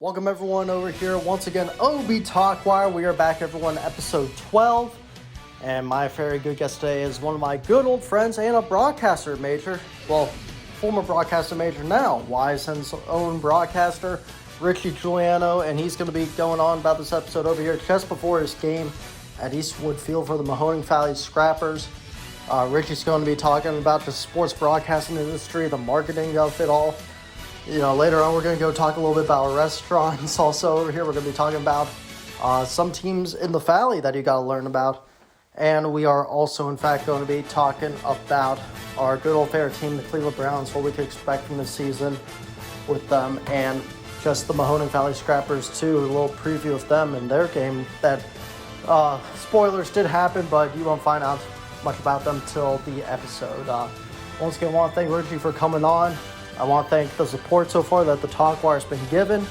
Welcome everyone over here once again, OB Talkwire. We are back everyone, episode 12. And my very good guest today is one of my good old friends and a broadcaster major. Well, former broadcaster major now, YSN's own broadcaster, Richie Juliano. And he's going to be going on about this episode over here just before his game at Eastwood Field for the Mahoning Valley Scrappers. Richie's going to be talking about the sports broadcasting industry, the marketing of it all. You know, later on we're going to go talk a little bit about restaurants. Also over here we're going to be talking about some teams in the Valley that you got to learn about. And we are also, in fact, going to be talking about our good old favorite team, the Cleveland Browns, what we could expect from the season with them, and just the Mahoning Valley Scrappers too, a little preview of them and their game that, spoilers did happen, but you won't find out much about them till the episode. Once again, I want to thank Richie for coming on. I want to thank the support so far that the Talkwire has been given.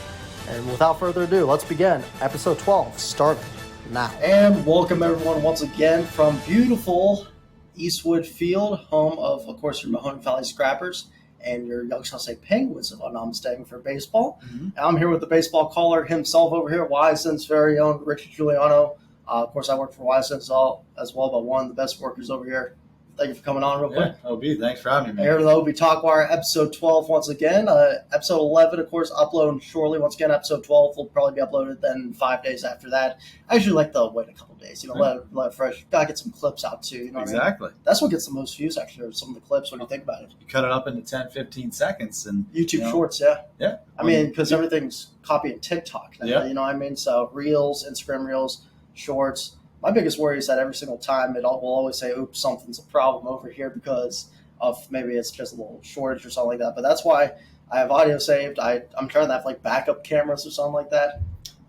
And without further ado, let's begin. Episode 12, starting now. And welcome everyone once again from beautiful Eastwood Field, home of course, your Mahoning Valley Scrappers and your Youngstown State Penguins, if I'm not mistaken, for baseball. Mm-hmm. I'm here with the baseball caller himself over here, YSN's very own Richie Juliano. Of course, I work for YSN as well, but one of the best workers over here. Thank you for coming on real quick. Yeah, OB, thanks for having me, man. Here to the OB Talkwire, episode 12 once again. Episode 11, of course, uploading shortly. Once again, episode 12 will probably be uploaded then 5 days after that. I usually like to wait a couple days, let it fresh. Got to get some clips out too. Exactly. I mean? That's what gets the most views, actually, some of the clips when you think about it. You cut it up into 10, 15 seconds. And YouTube Shorts, yeah. Yeah. I mean, because everything's copying TikTok now, you know what I mean? So Reels, Instagram Reels, Shorts. My biggest worry is that every single time it will always say, oops, something's a problem over here because of maybe it's just a little shortage or something like that. But that's why I have audio saved. I'm trying to have like backup cameras or something like that.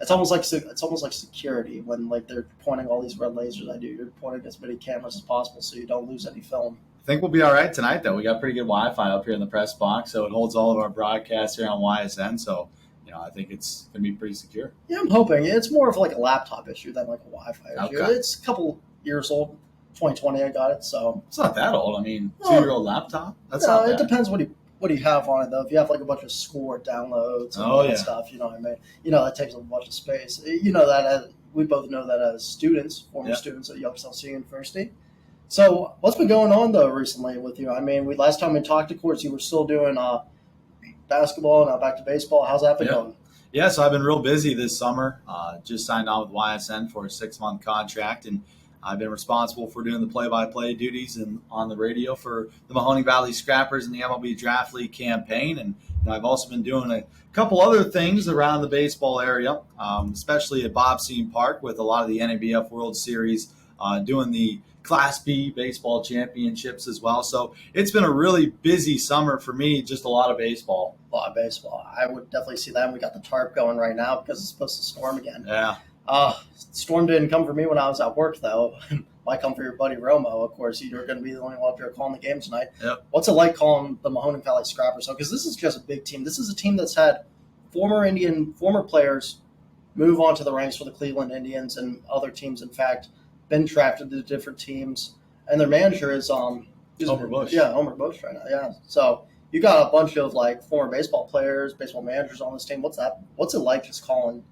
It's almost like security when like they're pointing all these red lasers at you. You're pointing as many cameras as possible so you don't lose any film. I think we'll be all right tonight, though. We got pretty good Wi-Fi up here in the press box, so it holds all of our broadcasts here on YSN. So, I think it's going to be pretty secure. Yeah, I'm hoping. It's more of like a laptop issue than like a Wi-Fi issue. Okay. It's a couple years old. 2020 I got it, so. It's not that old. I mean, 2-year-old laptop? That's not bad. It depends what you have on it, though. If you have like a bunch of schoolwork downloads and all that stuff, you know what I mean? That takes a bunch of space. We both know that as students, former students at Youngstown State University. So what's been going on, though, recently with you? I mean, last time we talked, of course, you were still doing basketball, now back to baseball. How's that been going? Yeah, so I've been real busy this summer. Just signed on with YSN for a 6-month contract, and I've been responsible for doing the play-by-play duties and on the radio for the Mahoning Valley Scrappers and the MLB Draft League campaign. And I've also been doing a couple other things around the baseball area, especially at Bobstein Park with a lot of the NABF World Series, doing the Class B baseball championships as well. So it's been a really busy summer for me, just a lot of baseball. A lot of baseball. I would definitely see that. And we got the tarp going right now because it's supposed to storm again. Yeah. Storm didn't come for me when I was at work, though. Might come for your buddy Romo. Of course, you're going to be the only one up here calling the game tonight. Yep. What's it like calling the Mahoning Valley Scrappers? Because this is just a big team. This is a team that's had former players move on to the ranks for the Cleveland Indians and other teams, in fact, been drafted to different teams, and their manager is Homer Bush. Yeah, Homer Bush right now. Yeah, so you got a bunch of like former baseball players, baseball managers on this team. What's it like just calling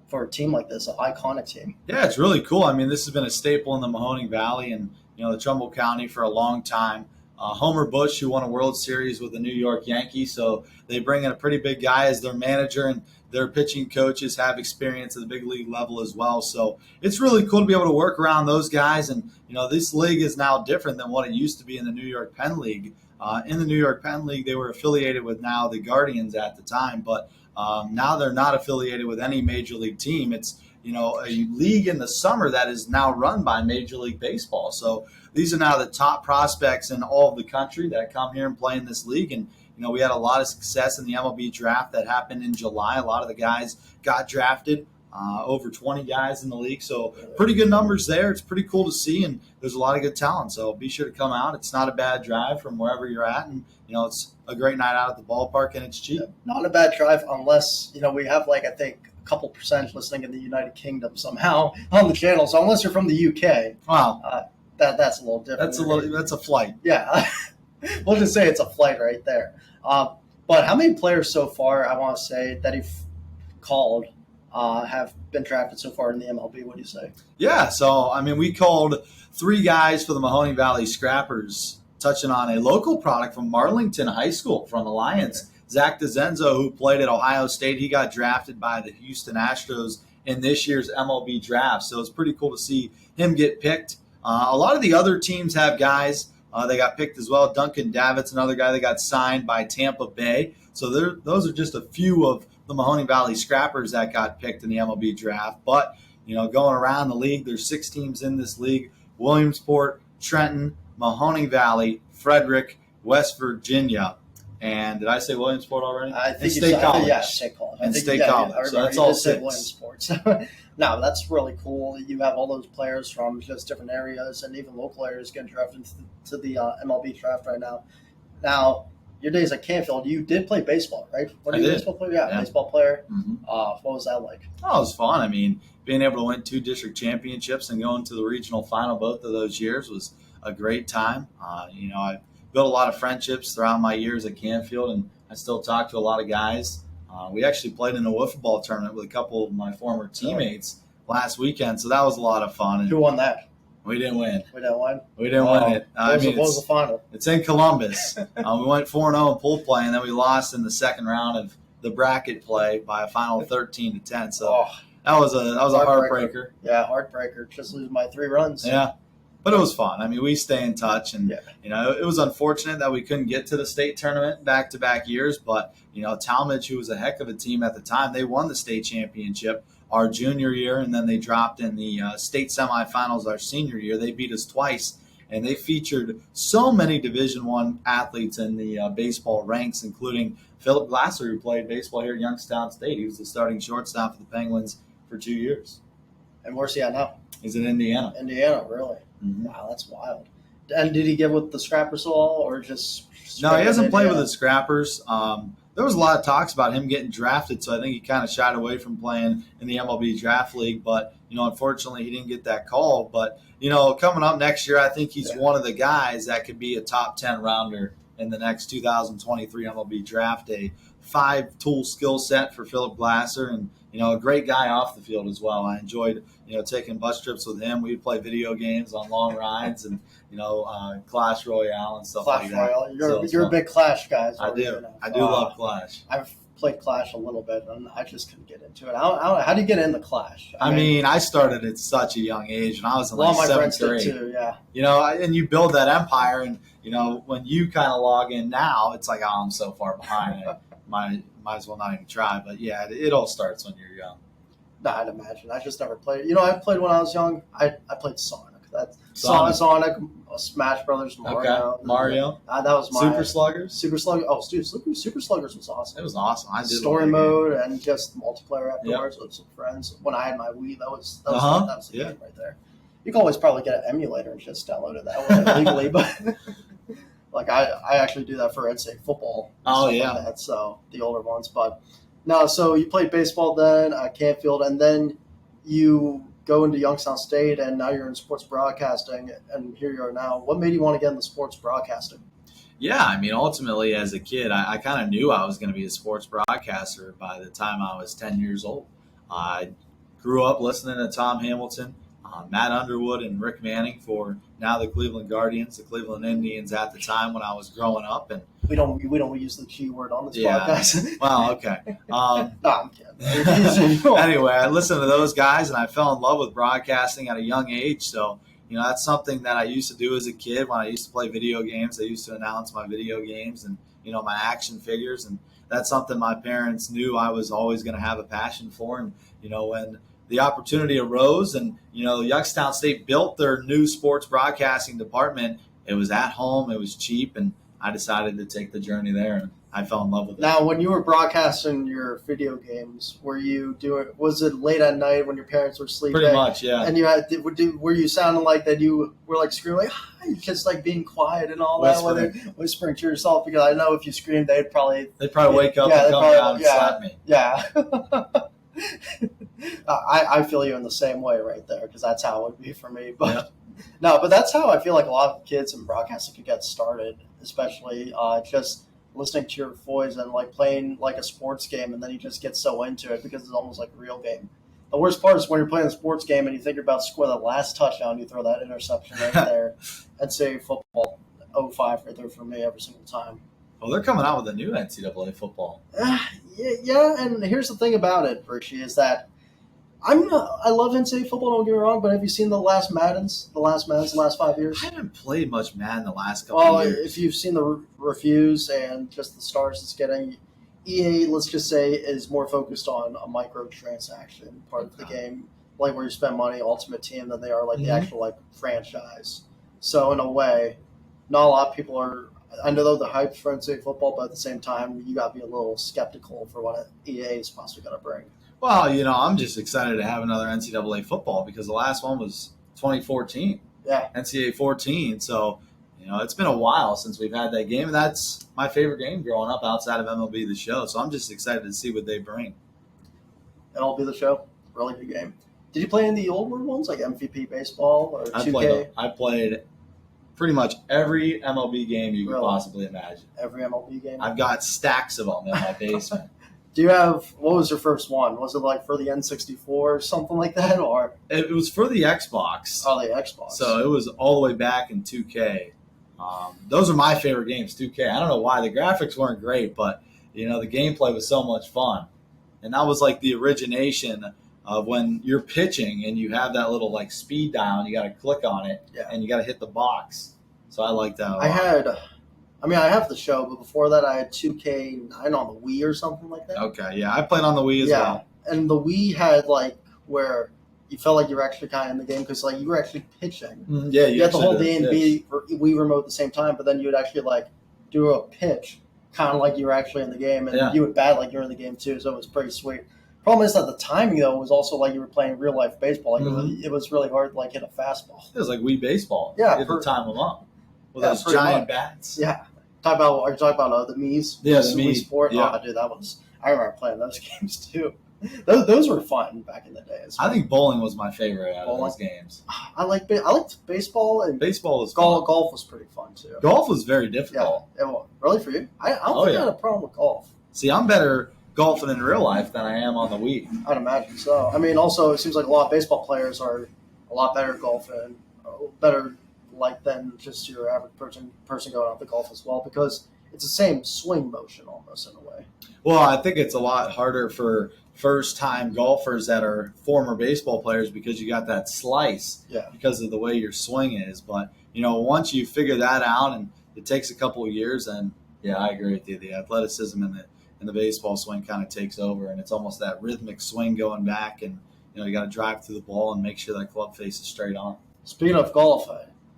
for a team like this, an iconic team? Yeah, it's really cool. I mean, this has been a staple in the Mahoning Valley and the Trumbull County for a long time. Homer Bush, who won a World Series with the New York Yankees, so they bring in a pretty big guy as their manager, and their pitching coaches have experience at the big league level as well. So it's really cool to be able to work around those guys. And, this league is now different than what it used to be in the New York Penn League. In the New York Penn League, they were affiliated with now the Guardians at the time, but now they're not affiliated with any major league team. It's, a league in the summer that is now run by Major League Baseball. So these are now the top prospects in all of the country that come here and play in this league. And, we had a lot of success in the MLB draft that happened in July. A lot of the guys got drafted, over 20 guys in the league. So pretty good numbers there. It's pretty cool to see, and there's a lot of good talent. So be sure to come out. It's not a bad drive from wherever you're at, and, it's a great night out at the ballpark, and it's cheap. Not a bad drive unless, we have I think a couple percent listening in the United Kingdom somehow on the channel. So unless you're from the UK, wow, that's a little different. That's a flight. Yeah. We'll just say it's a flight right there. But how many players so far, I want to say, that you've called have been drafted so far in the MLB. What do you say? Yeah, so, I mean, we called 3 guys for the Mahoning Valley Scrappers, touching on a local product from Marlington High School from Alliance. Zach DeZenzo, who played at Ohio State, he got drafted by the Houston Astros in this year's MLB draft. So it's pretty cool to see him get picked. A lot of the other teams have guys they got picked as well. Duncan Davitt's another guy that got signed by Tampa Bay. So those are just a few of the Mahoning Valley Scrappers that got picked in the MLB draft. But, going around the league, there's 6 teams in this league: Williamsport, Trenton, Mahoning Valley, Frederick, West Virginia. And did I say Williamsport already? I think State College. Yeah, State College. And State College. So that's all 6. Williamsport. No, that's really cool. You have all those players from just different areas, and even local areas getting drafted to the MLB draft right now. Now, your days at Canfield, you did play baseball, right? What are you, baseball player? Yeah, baseball player. Mm-hmm. What was that like? Oh, it was fun. I mean, being able to win 2 district championships and going to the regional final both of those years was a great time. I built a lot of friendships throughout my years at Canfield, and I still talk to a lot of guys. We actually played in a wiffle ball tournament with a couple of my former teammates last weekend, so that was a lot of fun. And who won that? We didn't win. We didn't win? We didn't win it. What was the final? It's in Columbus. We went 4-0 in pool play, and then we lost in the second round of the bracket play by a final 13-10. So that was a heartbreaker. Yeah, heartbreaker. Just losing by 3 runs. Yeah. But it was fun. I mean, we stay in touch, and it was unfortunate that we couldn't get to the state tournament back-to-back years. But Talmadge, who was a heck of a team at the time, they won the state championship our junior year, and then they dropped in the state semifinals our senior year. They beat us twice, and they featured so many Division I athletes in the baseball ranks, including Philip Glasser, who played baseball here at Youngstown State. He was the starting shortstop for the Penguins for 2 years. And where's he at now? He's in Indiana. Indiana, really? Mm-hmm. Wow, that's wild. And did he get with the Scrappers at all, or just? No, he hasn't played with the Scrappers. There was a lot of talks about him getting drafted, so I think he kind of shied away from playing in the MLB Draft League. But, unfortunately, he didn't get that call. But, coming up next year, I think he's one of the guys that could be a top 10 rounder in the next 2023 MLB Draft Day. 5-tool skill set for Philip Glasser, and, a great guy off the field as well. I enjoyed, taking bus trips with him. We'd play video games on long rides and, Clash Royale and stuff like that. Clash Royale. You're a big Clash guy. I do. I do love Clash. I've played Clash a little bit, and I just couldn't get into it. How do you get into Clash? I mean, I started at such a young age, and I was in like 7th grade. Too, yeah. And you build that empire, and, when you kind of log in now, it's like, oh, I'm so far behind. Might as well not even try. But, yeah, it all starts when you're young. No, I'd imagine. I just never played. I played when I was young. I played Sonic. Sonic, Smash Brothers, Mario. Okay. Mario. That was my Super Sluggers. Super Sluggers. Oh, dude, Super Sluggers was awesome. It was awesome. I did story mode and just multiplayer afterwards with some friends. When I had my Wii, that was the game right there. You can always probably get an emulator and just download it that way legally, but like I actually do that for NCAA football. Oh yeah. Like that, so the older ones, but no. So you played baseball then at Canfield, and then you go into Youngstown State, and now you're in sports broadcasting, and here you are now. What made you want to get into sports broadcasting? Yeah, I mean, ultimately, as a kid, I kind of knew I was going to be a sports broadcaster by the time I was 10 years old. I grew up listening to Tom Hamilton, Matt Underwood, and Rick Manning for now the Cleveland Guardians, the Cleveland Indians at the time when I was growing up. And we don't use the G word on this podcast. Well, okay. No, I'm kidding. Anyway, I listened to those guys, and I fell in love with broadcasting at a young age. So, that's something that I used to do as a kid when I used to play video games. I used to announce my video games and, my action figures. And that's something my parents knew I was always going to have a passion for. And, when the opportunity arose and, Youngstown State built their new sports broadcasting department, it was at home, it was cheap, and I decided to take the journey there, and I fell in love with it. Now, when you were broadcasting your video games, was it late at night when your parents were sleeping? Pretty much, yeah. And were you sounding like that you were like screaming, like, hi, just like being quiet and all whispering to yourself? Because I know if you screamed, they'd probably wake up and come down and slap me. Yeah. I feel you in the same way right there, because that's how it would be for me. But no, but that's how I feel like a lot of kids in broadcasting could get started, especially just listening to your voice and like playing like a sports game, and then you just get so into it because it's almost like a real game. The worst part is when you're playing a sports game and you think you're about to score the last touchdown, you throw that interception right there. And say football 05 right there for me every single time. Well, they're coming out with a new NCAA football. Yeah, and here's the thing about it, Richie, is that I love NCAA football, don't get me wrong, but have you seen the last Maddens, the last 5 years? I haven't played much Madden the last couple of years. If you've seen the reviews and just the stars it's getting, EA, let's just say, is more focused on a microtransaction part of the game, like where you spend money, Ultimate Team, than they are like the actual like franchise. So in a way, not a lot of people are. I know the hype for NCAA football, but at the same time, you got to be a little skeptical for what EA is possibly going to bring. Well, I'm just excited to have another NCAA football because the last one was 2014. Yeah. NCAA 14. So, it's been a while since we've had that game, and that's my favorite game growing up outside of MLB The Show. So I'm just excited to see what they bring. MLB The Show, really good game. Did you play in the older ones like MVP Baseball or 2K? I played pretty much every MLB game you could possibly imagine. Every MLB game? I've got stacks of them in my basement. Do you have, what was your first one? Was it like for the N64 or something like that? Or it was for the Xbox. Oh, the Xbox. So it was all the way back in 2K. Those are my favorite games, 2K. I don't know why. The graphics weren't great, but, the gameplay was so much fun. And that was like the origination of when you're pitching and you have that little like speed dial and you got to click on it and you got to hit the box. So I like that a lot. I have the show, but before that I had 2K9 on the Wii or something like that. Okay, yeah. I played on the Wii as well. And the Wii had like where you felt like you were actually kind of in the game because like you were actually pitching. Yeah, you had the whole A and B Wii remote at the same time, but then you would actually like do a pitch kind of like you were actually in the game, and you would bat like you were in the game too, so it was pretty sweet. Problem is that the timing though was also like you were playing real life baseball. Like it was really hard to like hit a fastball. It was like Wii baseball. Yeah, you had to time them up with those giant bats. Yeah. Are you talking about the Mii's? Yeah, the Wii Sport. Yeah. Oh, dude, I remember playing those games too. Those were fun back in the day. I think bowling was my favorite out of those games. I liked baseball, and baseball was golf was pretty fun too. Golf was very difficult. Yeah, really for you? I don't think I had a problem with golf. See, I'm better golfing in real life than I am on the Wii. I'd imagine so. I mean, also it seems like a lot of baseball players are a lot better golfing, better like than just your average person going out to golf as well, because it's the same swing motion almost in a way. Well, I think it's a lot harder for first-time golfers that are former baseball players because you got that slice because of the way your swing is. But, once you figure that out and it takes a couple of years, and I agree with you. The athleticism in the baseball swing kind of takes over, and it's almost that rhythmic swing going back, and, you got to drive through the ball and make sure that club face is straight on. Speaking of golf,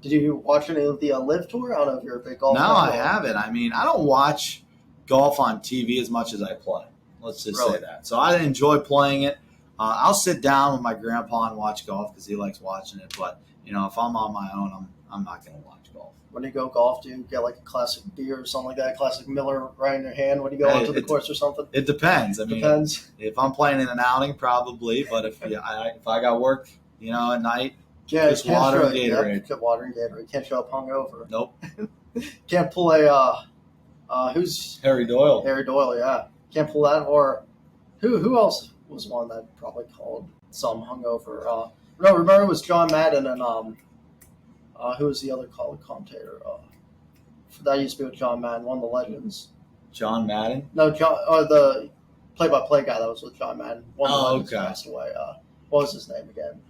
did you watch any of the Live Tour? I don't know if you're a big golf fan. No, I haven't. I mean, I don't watch golf on TV as much as I play. Let's just say that. So I enjoy playing it. I'll sit down with my grandpa and watch golf because he likes watching it. But, if I'm on my own, I'm not going to watch golf. When you go golf, do you get like a classic beer or something like that, classic Miller right in your hand when you go onto the course or something? It depends. Depends. If I'm playing in an outing, probably. But if I got work, at night, just water and Gatorade. Yep, water and Gatorade. Can't show up hungover. Nope. Can't pull a who's Harry Doyle. Harry Doyle, yeah. Can't pull that. Or who else was one that probably called some hungover? No, remember it was John Madden and who was the other commentator? That used to be with John Madden, one of the legends. John Madden? No, the play-by-play guy that was with John Madden. One of the legends passed away. What was his name again?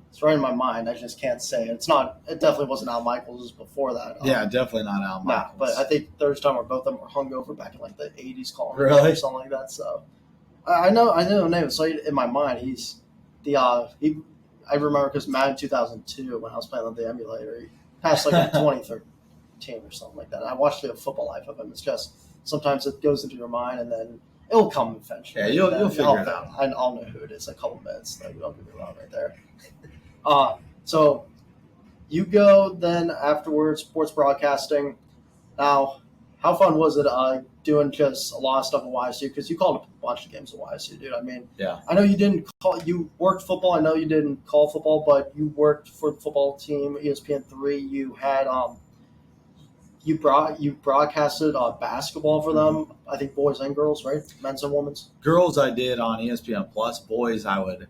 It's right in my mind. I just can't say it. It definitely wasn't Al Michaels. It was before that. Definitely not Al Michaels. But I think there was a time where both of them were hungover back in like the 80s, really? Or something like that. So I know the name. So in my mind, he's the I remember because Madden 2002 when I was playing on the emulator, he passed like in 2013 or something like that. And I watched the football life of him. It's just sometimes it goes into your mind and then it'll come eventually. Yeah, you'll figure it out. I'll know who it is in a couple minutes. Like, don't get me wrong right there. So you go then afterwards, sports broadcasting. Now, how fun was it doing just a lot of stuff at YSU? Because you called a bunch of games at YSU, dude. I mean, I know you worked football. I know you didn't call football, but you worked for the football team, ESPN3. You had you broadcasted basketball for them. I think boys and girls, right? Men's and women's. Girls, I did on ESPN Plus. Boys, I would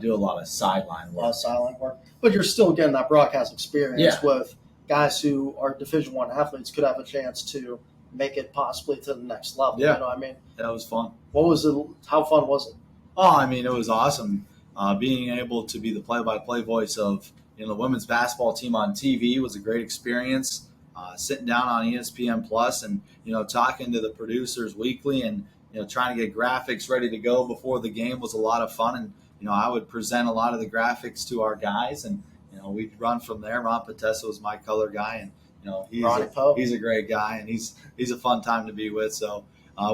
do a lot of sideline A work. lot of sideline work, but you're still getting that broadcast experience with guys who are Division I athletes could have a chance to make it possibly to the next level. Yeah. You know what I mean? That was fun. What was it? How fun was it? Oh, I mean, it was awesome. Being able to be the play-by-play voice of the women's basketball team on TV was a great experience. Sitting down on ESPN Plus and talking to the producers weekly and trying to get graphics ready to go before the game was a lot of fun. And I would present a lot of the graphics to our guys, and we'd run from there. Ron Patessa was my color guy, and he's a great guy, and he's a fun time to be with. So.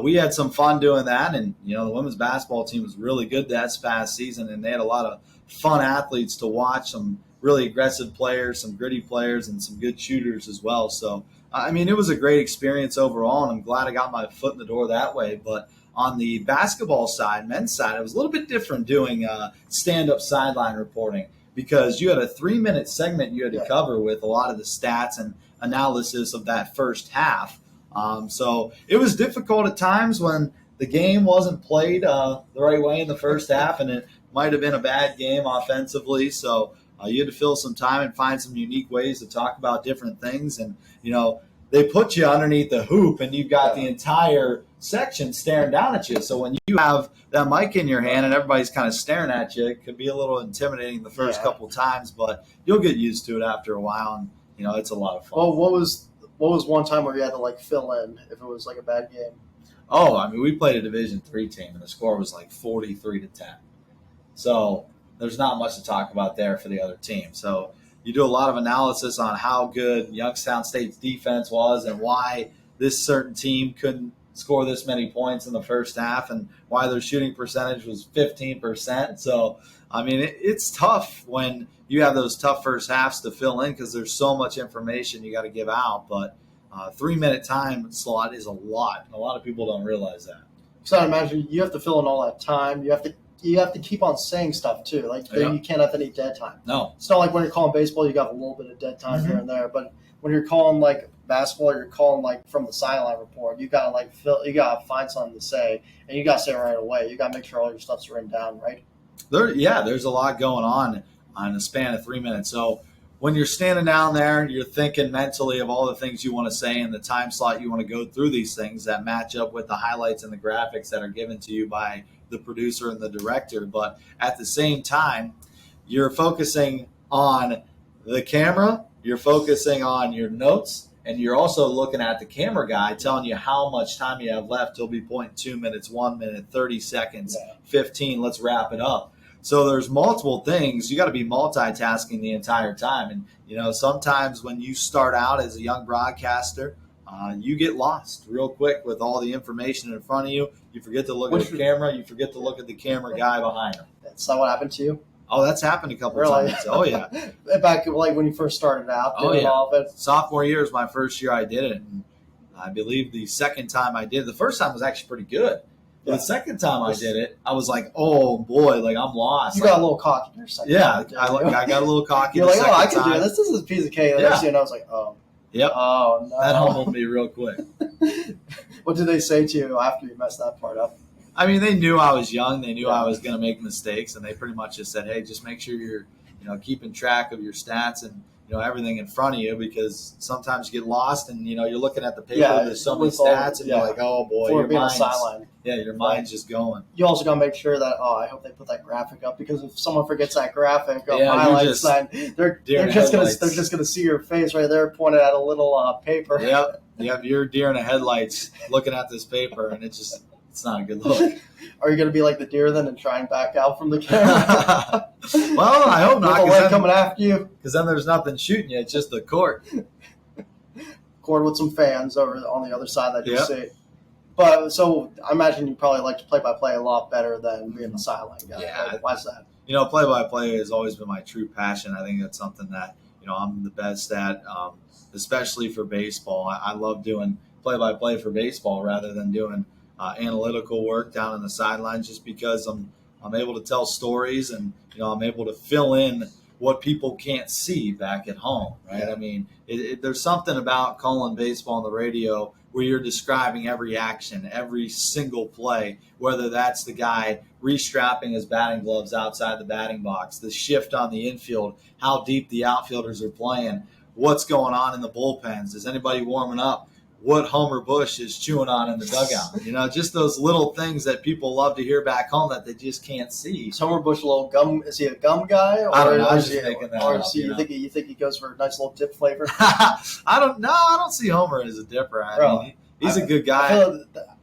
We had some fun doing that, and the women's basketball team was really good that past season, and they had a lot of fun athletes to watch, some really aggressive players, some gritty players, and some good shooters as well. So, I mean, it was a great experience overall, and I'm glad I got my foot in the door that way. But on the basketball side, men's side, it was a little bit different doing stand-up sideline reporting because you had a 3-minute segment you had to cover with a lot of the stats and analysis of that first half. So it was difficult at times when the game wasn't played the right way in the first half, and it might have been a bad game offensively. So you had to fill some time and find some unique ways to talk about different things. And, they put you underneath the hoop, and you've got the entire section staring down at you. So when you have that mic in your hand and everybody's kind of staring at you, it could be a little intimidating the first couple times, but you'll get used to it after a while, and, it's a lot of fun. Well, what was one time where you had to fill in if it was a bad game? Oh, I mean, we played a Division III team, and the score was 43-10. So there's not much to talk about there for the other team. So you do a lot of analysis on how good Youngstown State's defense was and why this certain team couldn't score this many points in the first half and why their shooting percentage was 15%. So, I mean, it's tough when you have those tough first halves to fill in because there's so much information you got to give out. But 3-minute time slot is a lot. A lot of people don't realize that. So I imagine you have to fill in all that time. You have to keep on saying stuff too. You can't have any dead time. No. It's not like when you're calling baseball, you got a little bit of dead time here and there. But when you're calling basketball, you're calling from the sideline report. You got you got to find something to say, and you got to say it right away. You got to make sure all your stuff's written down, right? There's a lot going on a span of 3 minutes. So when you're standing down there, you're thinking mentally of all the things you want to say and the time slot you want to go through these things that match up with the highlights and the graphics that are given to you by the producer and the director. But at the same time, you're focusing on the camera, you're focusing on your notes, and you're also looking at the camera guy telling you how much time you have left. He'll be pointing 2 minutes, 1 minute, 30 seconds, 15. Let's wrap it up. So there's multiple things. You got to be multitasking the entire time. And, sometimes when you start out as a young broadcaster, you get lost real quick with all the information in front of you. You forget to look at the camera. You forget to look at the camera guy behind him. That's not what happened to you? Oh, that's happened a couple of times. Oh, yeah. Back when you first started out. All of it. Sophomore year was my first year I did it. And I believe the second time I did it, the first time was actually pretty good. But the second time I did it, I was like, oh, boy, I'm lost. You got a little cocky your second time. Yeah, I got a little cocky. You're I can do this. This is a piece of cake. And I was like, oh. Yep. Oh, no. That humbled me real quick. What did they say to you after you messed that part up? I mean, they knew I was young. They knew I was going to make mistakes, and they pretty much just said, hey, just make sure you're keeping track of your stats and everything in front of you, because sometimes you get lost and you're looking at the paper. There's so many stats, and you're like, oh boy, your mind's just going. You also got to make sure that I hope they put that graphic up, because if someone forgets that graphic of highlights, then they're just gonna see your face right there pointed at a little paper. Yep, you're deer in the headlights looking at this paper, and it's not a good look. Are you going to be like the deer then and try and back out from the camera? Well, I hope not. With the light coming after you. Because then there's nothing shooting you. It's just the court. Court with some fans over on the other side that you see. But so I imagine you probably like to play-by-play a lot better than being the sideline guy. Yeah. Why's that? Play-by-play has always been my true passion. I think that's something that I'm the best at, especially for baseball. I love doing play-by-play for baseball rather than doing analytical work down on the sidelines, just because I'm able to tell stories and I'm able to fill in what people can't see back at home, right? Yeah. I mean, there's something about calling baseball on the radio where you're describing every action, every single play, whether that's the guy restrapping his batting gloves outside the batting box, the shift on the infield, how deep the outfielders are playing, what's going on in the bullpens, is anybody warming up, what Homer Bush is chewing on in the dugout. Just those little things that people love to hear back home that they just can't see. Is Homer Bush a little gum? Is he a gum guy? Or I don't know. I was is just he, making that or up. is he, you think he goes for a nice little dip flavor? I don't see Homer as a dipper. I mean, he's a good guy.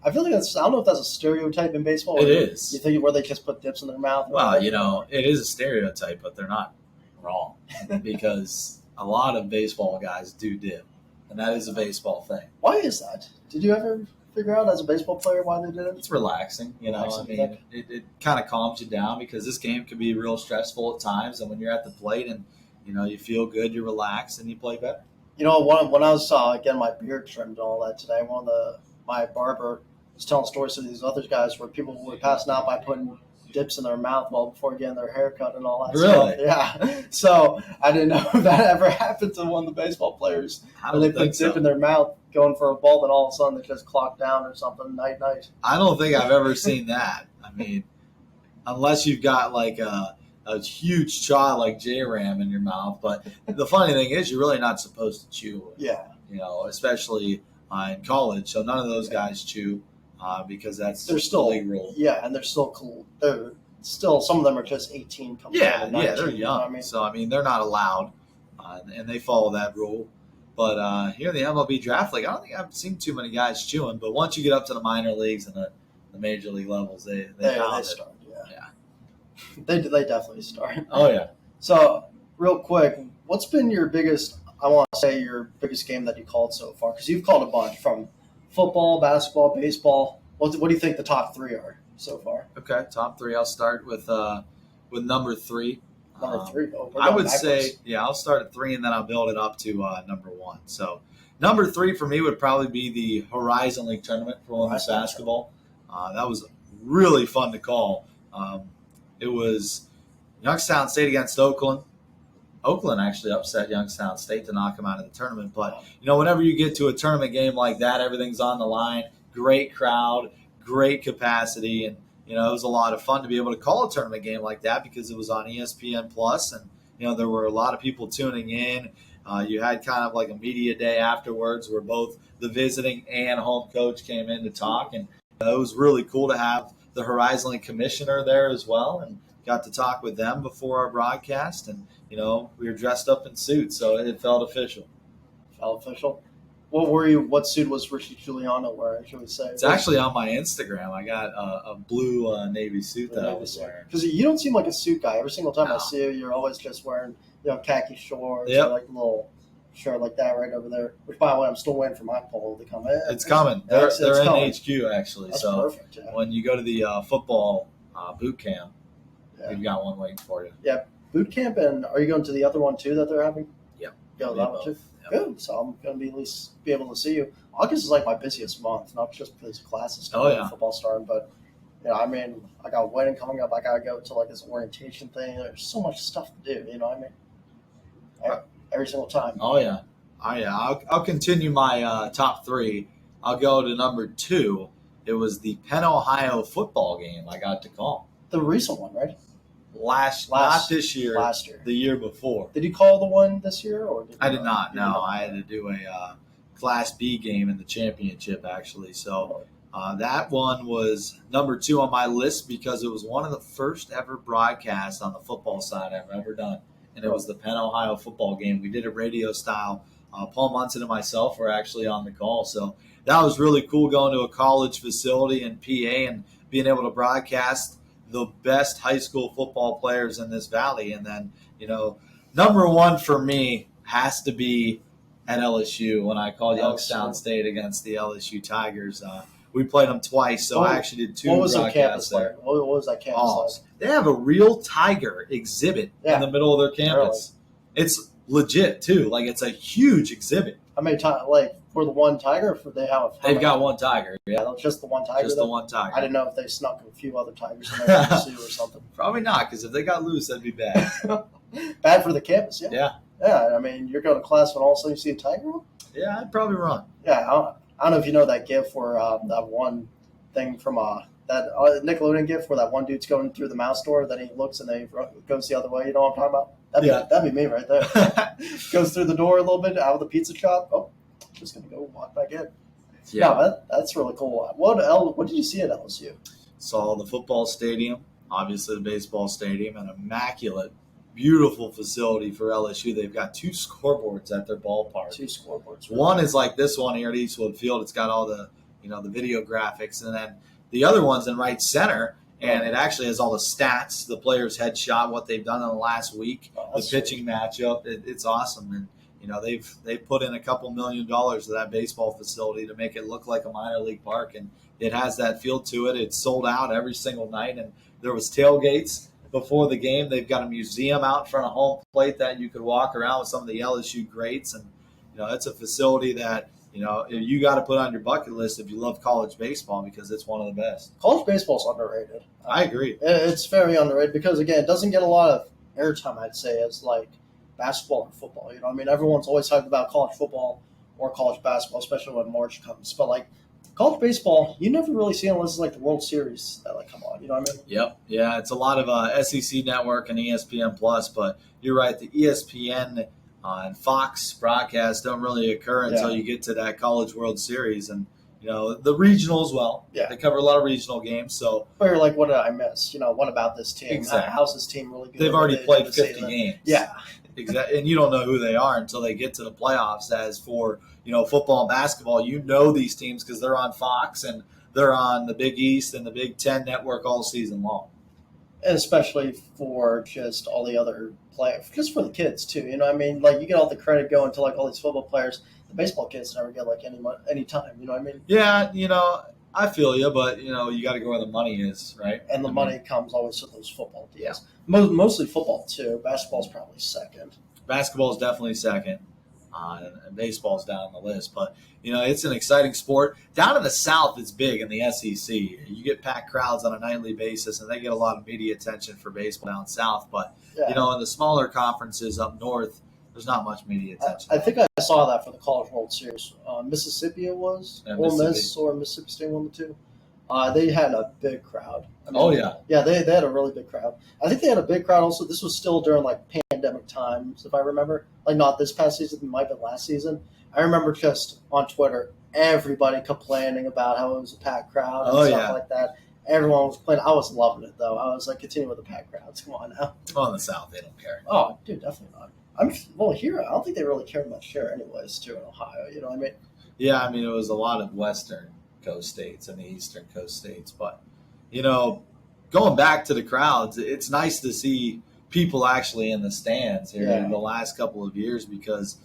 I feel like that's, I don't know if that's a stereotype in baseball. It is. You think where they just put dips in their mouth? Well, it is a stereotype, but they're not wrong because a lot of baseball guys do dip, and that is a baseball thing. Why is that? Did you ever figure out as a baseball player why they did it? It's relaxing, it kind of calms you down because this game can be real stressful at times, and when you're at the plate and you feel good, you relax and you play better. When I was getting my beard trimmed and all that today, my barber was telling stories to these other guys where people were passing out by putting dips in their mouth before getting their hair cut and all that stuff. Really? Yeah. So I didn't know if that ever happened to one of the baseball players where they put dip in their mouth going for a ball, then all of a sudden they just clock down or something night. I don't think I've ever seen that. I mean, unless you've got like a huge chaw like J-Ram in your mouth. But the funny thing is you're really not supposed to chew. Yeah. Especially in college. So none of those guys chew. Because they're still league rule. Yeah, and they're still cool. They're still, some of them are just 18 coming out. Yeah, they're young. So, they're not allowed, and they follow that rule. But here in the MLB Draft League, I don't think I've seen too many guys chewing. But once you get up to the minor leagues and the major league levels, they start. Yeah. They definitely start. Oh, yeah. So, real quick, what's been your biggest game that you called so far? Because you've called a bunch from football, basketball, baseball. What do you think the top three are so far? Okay, top three. I'll start with number three. Number three. I would say, I'll start at 3 and then I'll build it up to number 1. So number 3 for me would probably be the Horizon League tournament for women's basketball. That was really fun to call. It was Youngstown State against Oakland. Oakland actually upset Youngstown State to knock them out of the tournament. But, whenever you get to a tournament game like that, everything's on the line. Great crowd, great capacity. And, it was a lot of fun to be able to call a tournament game like that because it was on ESPN Plus, and, there were a lot of people tuning in. You had kind of like a media day afterwards where both the visiting and home coach came in to talk. And it was really cool to have the Horizon League commissioner there as well, and got to talk with them before our broadcast. And, we were dressed up in suits, so it felt official. What suit was Richie Juliano wearing, should we say? It's actually on my Instagram. I got a blue Navy suit that I was wearing. Because you don't seem like a suit guy. Every single time No. I see you, you're always just wearing, khaki shorts Yep. or like a little shirt like that right over there. Which, by the way, I'm still waiting for my polo to come in. It's coming. They're in coming. HQ, actually. That's so perfect, yeah. when you go to the football boot camp, Yeah. we've got one waiting for you. Yeah, boot camp, and are you going to the other one too that they're having? Yep. That one too? Yep. Good. So I'm going to be at least be able to see you. August is like my busiest month, not just because classes football starting, but I got a wedding coming up. I got to go to like this orientation thing. There's so much stuff to do. Every single time. Oh yeah. I'll continue my top 3. I'll go to number 2. It was the Penn Ohio football game I got to call. The recent one, right? Not this year. Last year. The year before. Did you call the one this year, or I did not. No, I had to do a Class B game in the championship, actually. So that one was number 2 on my list because it was one of the first ever broadcasts on the football side I've ever done. And it was the Penn Ohio football game. We did it radio style. Paul Munson and myself were actually on the call. So that was really cool going to a college facility in PA and being able to broadcast the best high school football players in this valley. And then, number 1 for me has to be at LSU when I called Youngstown State against the LSU Tigers. We played them twice, so I actually did 2 broadcasts there. What was that campus like? They have a real tiger exhibit in the middle of their campus. Really? It's legit, too. Like, it's a huge exhibit. How many times, for the one tiger, They've got one tiger, yeah. Just the one tiger? Just the one tiger. I didn't know if they snuck a few other tigers in there to zoo or something. Probably not, because if they got loose, that'd be bad. Bad for the campus, yeah. Yeah. Yeah, I mean, you're going to class when all of a sudden you see a tiger one? Yeah, I'd probably run. Yeah, I don't know if you know that GIF where that one thing from that Nickelodeon GIF where that one dude's going through the mouse door, then he looks and then he goes the other way. You know what I'm talking about? That'd be me right there. Goes through the door a little bit out of the pizza shop. Oh, just going to go walk back in. Yeah, no, that's really cool. What did you see at LSU? Saw the football stadium, obviously the baseball stadium, an immaculate, beautiful facility for LSU. They've got 2 scoreboards at their ballpark. 2 scoreboards. Right? One is like this one here at Eastwood Field. It's got all the the video graphics, and then the other one's in right center, and it actually has all the stats, the players' headshot, what they've done in the last week, the pitching matchup. It's awesome, and they've put in a couple $1 million to that baseball facility to make it look like a minor league park, and it has that feel to it. It's sold out every single night, and there was tailgates before the game. They've got a museum out in front of home plate that you could walk around with some of the LSU greats, and it's a facility that you got to put on your bucket list if you love college baseball, because it's one of the best. College baseball is underrated. I agree. It's very underrated because, again, it doesn't get a lot of airtime, I'd say, as like basketball or football. Everyone's always hyped about college football or college basketball, especially when March comes. But like college baseball, you never really see it unless it's like the World Series that come on. You know what I mean? Yep. Yeah, it's a lot of SEC Network and ESPN Plus, but you're right. The ESPN and Fox broadcasts don't really occur until you get to that College World Series, and the regional as well. Yeah, they cover a lot of regional games. So, but you're like, what did I miss? What about this team? Exactly. How's this team really good? They've already played 50 games. Yeah, exactly, and you don't know who they are until they get to the playoffs. As for football and basketball, these teams because they're on Fox and they're on the Big East and the Big Ten network all season long. And especially for just all the other players, just for the kids too. Like you get all the credit going to like all these football players. The baseball kids never get like any time. You know what I mean? Yeah, I feel you, but you got to go where the money is, right? And the money comes always to those football deals. Yeah. Mostly football too. Basketball's probably second. Basketball's definitely second. And baseball's down on the list. But, it's an exciting sport. Down in the South, it's big in the SEC. You get packed crowds on a nightly basis, and they get a lot of media attention for baseball down south. But, in the smaller conferences up north, there's not much media attention. I think I saw that for the College World Series. Mississippi it was. Yeah, Ole Miss or Mississippi State, one of the two. They had a big crowd. Yeah, they had a really big crowd. I think they had a big crowd also. This was still during like pandemic times, if I remember. Like not this past season, it might have been last season. I remember just on Twitter, everybody complaining about how it was a packed crowd and stuff like that. Everyone was complaining. I was loving it though. I was like, continue with the packed crowds. Come on now. Well, in the South, they don't care. Oh, dude, definitely not. Here, I don't think they really care much here anyways, too, in Ohio. You know what I mean? Yeah, it was a lot of Western Coast states and the Eastern Coast states. But, going back to the crowds, it's nice to see people actually in the stands here in the last couple of years because,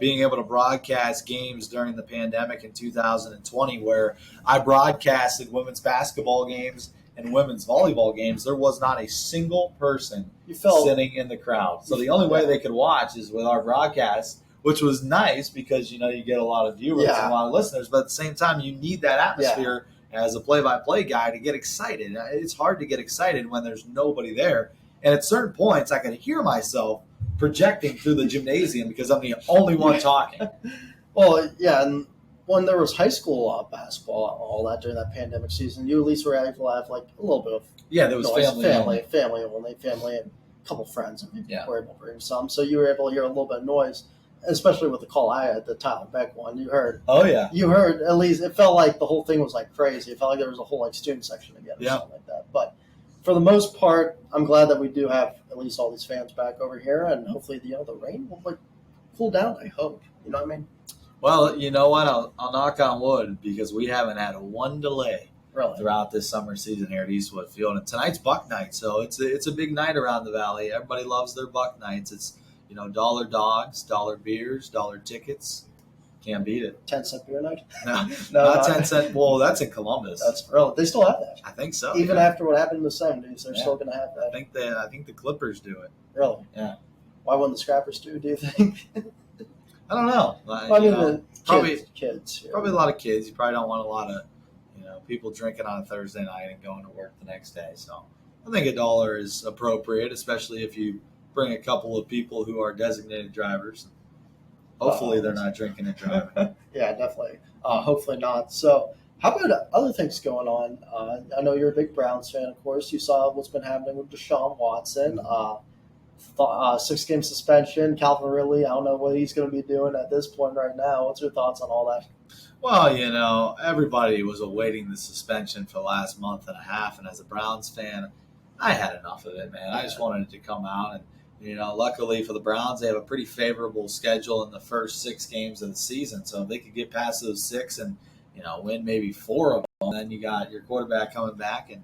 being able to broadcast games during the pandemic in 2020 where I broadcasted women's basketball games and women's volleyball games, there was not a single person sitting in the crowd. So the only way they could watch is with our broadcast, which was nice because, you get a lot of viewers and a lot of listeners. But at the same time, you need that atmosphere as a play-by-play guy to get excited. It's hard to get excited when there's nobody there. And at certain points, I could hear myself projecting through the gymnasium because I'm the only one talking. Well, yeah, and when there was high school basketball and all that during that pandemic season, you at least were able to have like a little bit of there was noise, family, and a couple friends, and maybe were able to bring some. So you were able to hear a little bit of noise, especially with the call I had, the Tyler Beck one. You heard. Oh yeah. You heard at least. It felt like the whole thing was like crazy. It felt like there was a whole like student section again or something like that. But for the most part, I'm glad that we do have at least all these fans back over here, and hopefully the rain will like cool down. I hope. You know what I mean? Well, you know what? I'll knock on wood because we haven't had one delay throughout this summer season here at Eastwood Field. And tonight's Buck Night, so it's a big night around the valley. Everybody loves their Buck Nights. It's dollar dogs, dollar beers, dollar tickets. Can't beat it. 10-cent beer night? No, not 10 cent. Well, that's in Columbus. That's real. They still have that. I think so. Even after what happened in the 70s, they're still going to have that. I think the Clippers do it. Really? Yeah. Why wouldn't the Scrappers do you think? I don't know. Kids. Probably a lot of kids. You probably don't want a lot of people drinking on a Thursday night and going to work the next day. So I think $1 is appropriate, especially if you bring a couple of people who are designated drivers. Hopefully they're not drinking and driving. Yeah, definitely. Hopefully not. So how about other things going on? I know you're a big Browns fan, of course. You saw what's been happening with Deshaun Watson. 6-game suspension. Calvin Ridley, I don't know what he's going to be doing at this point right now. What's your thoughts on all that? Well, everybody was awaiting the suspension for the last month and a half, and as a Browns fan, I had enough of it, man. I just wanted it to come out, and luckily for the Browns, they have a pretty favorable schedule in the first 6 games of the season. So if they could get past those 6 and win maybe 4 of them, then you got your quarterback coming back, and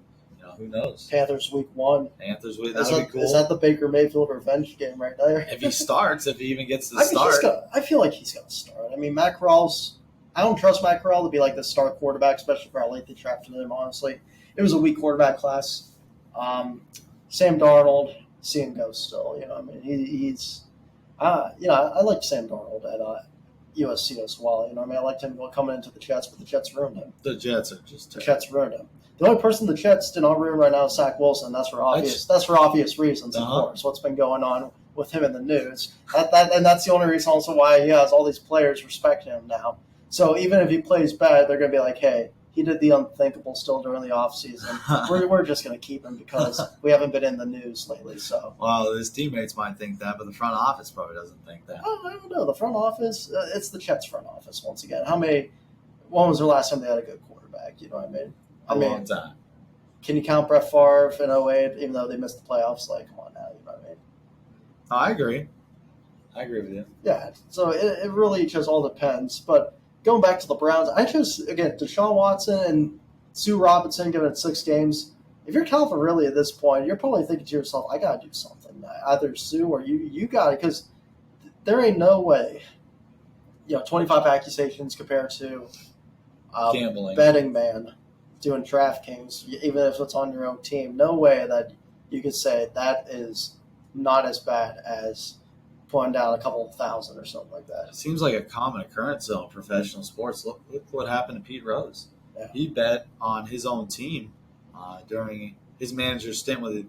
who knows? Panthers week 1. Panthers week. That would be cool. Is that the Baker Mayfield revenge game right there? If he starts, if he even gets to start, I feel like he's going to start. I mean, Matt Corral's. I don't trust Matt Corral to be like the star quarterback, especially for how late they drafted him. Honestly, it was a weak quarterback class. Sam Darnold, see him go still. I mean, he's. I liked Sam Darnold at USC as well. I mean, I liked him coming into the Jets, but the Jets ruined him. The Jets are just. The Jets ruined him. The only person the Jets did not ruin right now is Zach Wilson. That's for obvious reasons, of course. What's been going on with him in the news, and that's the only reason also why he has all these players respect him now. So even if he plays bad, they're going to be like, hey, he did the unthinkable still during the offseason. We're just going to keep him because we haven't been in the news lately. So, well, his teammates might think that, but the front office probably doesn't think that. I don't know. The front office, it's the Jets front office once again. When was the last time they had a good quarterback? You know what I mean? A long time. Can you count Brett Favre in 2008, even though they missed the playoffs? Like, come on now. You know what I mean? Oh, I agree. I agree with you. Yeah. So it really just all depends. But going back to the Browns, Deshaun Watson and Sue Robinson giving it 6 games. If you're Calvin Ridley at this point, you're probably thinking to yourself, I got to do something. Either Sue or you got it, because there ain't no way. 25 accusations compared to gambling betting man doing DraftKings, even if it's on your own team. No way that you could say that is not as bad as pulling down a couple of thousand or something like that. It seems like a common occurrence in professional sports. Look what happened to Pete Rose. Yeah. He bet on his own team during his manager's stint with it,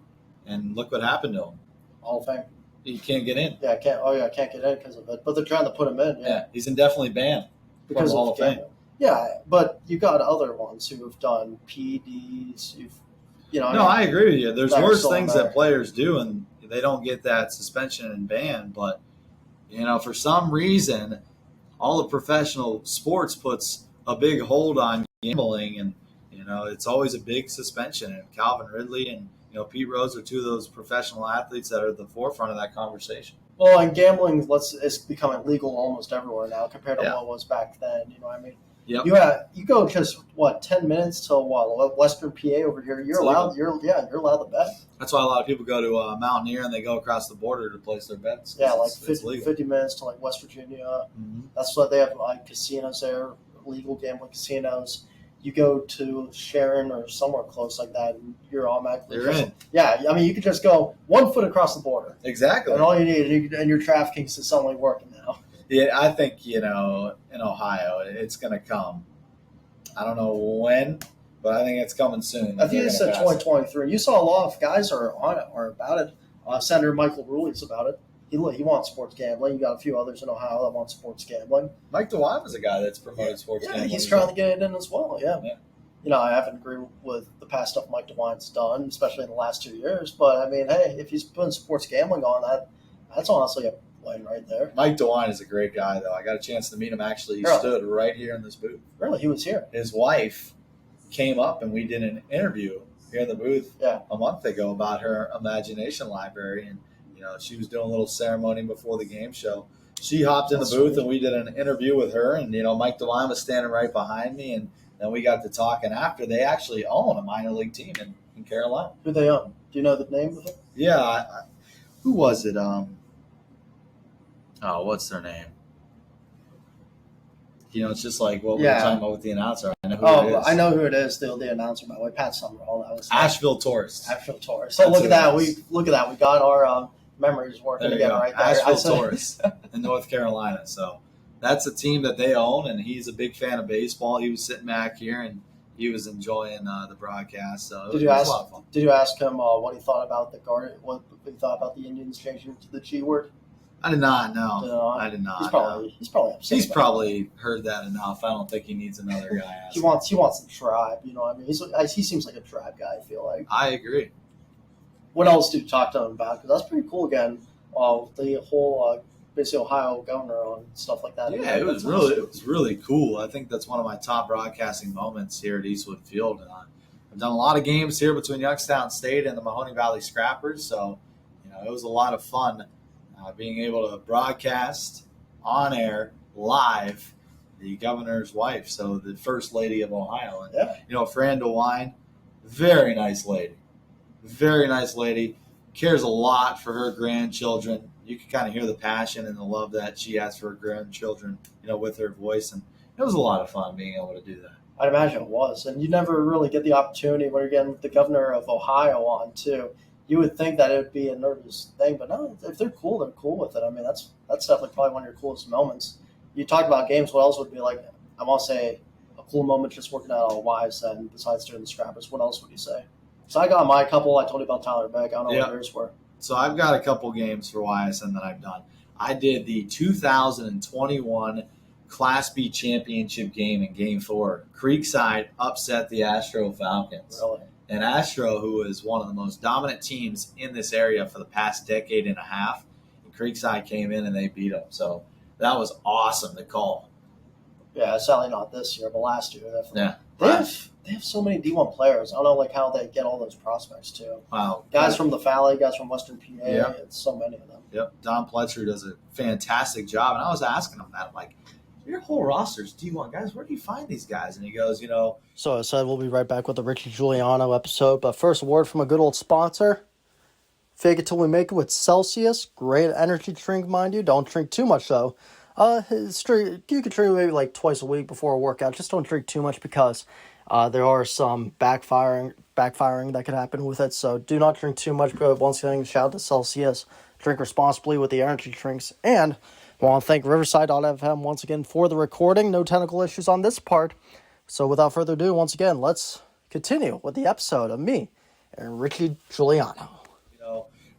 and look what happened to him. Hall of Fame. He can't get in. Yeah, I can't get in because of it. But they're trying to put him in. Yeah, he's indefinitely banned because of Hall of Fame. Yeah, but you got other ones who have done PEDs. No, I agree with you. There's worse things that players do, and they don't get that suspension and ban. But for some reason, all the professional sports puts a big hold on gambling, and it's always a big suspension. And Calvin Ridley and Pete Rose are 2 of those professional athletes that are at the forefront of that conversation. Well, and gambling is becoming legal almost everywhere now compared to what it was back then. You know what I mean? Yep. You go just 10 minutes to Western PA over here. You're allowed. You're allowed to bet. That's why a lot of people go to Mountaineer and they go across the border to place their bets. Yeah, like 50 minutes to West Virginia. Mm-hmm. That's why they have casinos there, legal gambling casinos. You go to Sharon or somewhere close like that, and you're automatically in. Yeah, I mean, you could just go 1 foot across the border. Exactly. And all you need, and your DraftKings is suddenly working now. Yeah, I think, in Ohio, it's going to come. I don't know when, but I think it's coming soon. I think it's 2023. You saw a lot of guys are on it or about it. Senator Michael Ruley's about it. He wants sports gambling. You got a few others in Ohio that want sports gambling. Mike DeWine was a guy that's promoted sports gambling. He's trying to get it in as well, yeah. I haven't agreed with the past stuff Mike DeWine's done, especially in the last 2 years. But, I mean, hey, if he's putting sports gambling on that's honestly a win right there. Mike DeWine is a great guy, though. I got a chance to meet him, actually. He stood right here in this booth. Really? He was here? His wife came up, and we did an interview here in the booth a month ago about her imagination library, and she was doing a little ceremony before the game show. She hopped in the booth, and we did an interview with her, and Mike DeWine was standing right behind me, and then we got to talking after. They actually own a minor league team in Carolina. Who they own? Do you know the name of it? Yeah. Who was it? What's their name? It's just like what we were talking about with the announcer. I know who it is. I know who it is. The announcer, by the way, Pat Summerall. That was Asheville Tourists. Asheville Tourists. So look at that. We got our memories working together right there. Asheville Tourists in North Carolina. So that's a team that they own, and he's a big fan of baseball. He was sitting back here, and he was enjoying the broadcast. So Did it was a lot of fun. Did you ask him what he thought about what he thought about the Indians changing to the G word? I did not know. I did not. He's probably upset. He's probably heard that enough. I don't think he needs another guy. He wants the tribe. You know what I mean? He seems like a tribe guy. I feel like. I agree. What else did you talk to him about? Because that's pretty cool. Again, the whole basically Ohio governor on stuff like that. Yeah, it was really cool. I think that's one of my top broadcasting moments here at Eastwood Field. And I've done a lot of games here between Youngstown State and the Mahoning Valley Scrappers, so it was a lot of fun being able to broadcast on air live the governor's wife, so the first lady of Ohio. And Fran DeWine, very nice lady, cares a lot for her grandchildren. You can kind of hear the passion and the love that she has for her grandchildren, with her voice. And it was a lot of fun being able to do that. I'd imagine it was. And you never really get the opportunity when you're getting the governor of Ohio on, too. You would think that it would be a nervous thing, but no, if they're cool with it. I mean, that's definitely probably one of your coolest moments. You talked about games. What else would be like, I want to say, a cool moment just working out on YSN besides doing the Scrappers? What else would you say? So I got my couple. I told you about Tyler Beck. I don't know what yours were. So I've got a couple games for YSN that I've done. I did the 2021 Class B championship game in Game 4. Creekside upset the Astro Falcons. Really? And Astro, who is one of the most dominant teams in this area for the past decade and a half, and Creekside came in and they beat them. So that was awesome to call. Yeah, sadly not this year, but last year. Definitely. Yeah. They have so many D1 players. I don't know how they get all those prospects too. Wow. Guys from the Valley, guys from Western PA, it's so many of them. Yep. Don Pletcher does a fantastic job. And I was asking him that, like, your whole roster's D1 guys. Where do you find these guys? And he goes, So I said we'll be right back with the Richie Juliano episode. But first, a word from a good old sponsor. Fake it till we make it with Celsius. Great energy drink, mind you. Don't drink too much, though. You can drink maybe like twice a week before a workout. Just don't drink too much because there are some backfiring that could happen with it. So do not drink too much. But once again, shout out to Celsius. Drink responsibly with the energy drinks. And I want to thank Riverside.fm once again for the recording. No technical issues on this part. So without further ado, once again, let's continue with the episode of me and Richie Juliano.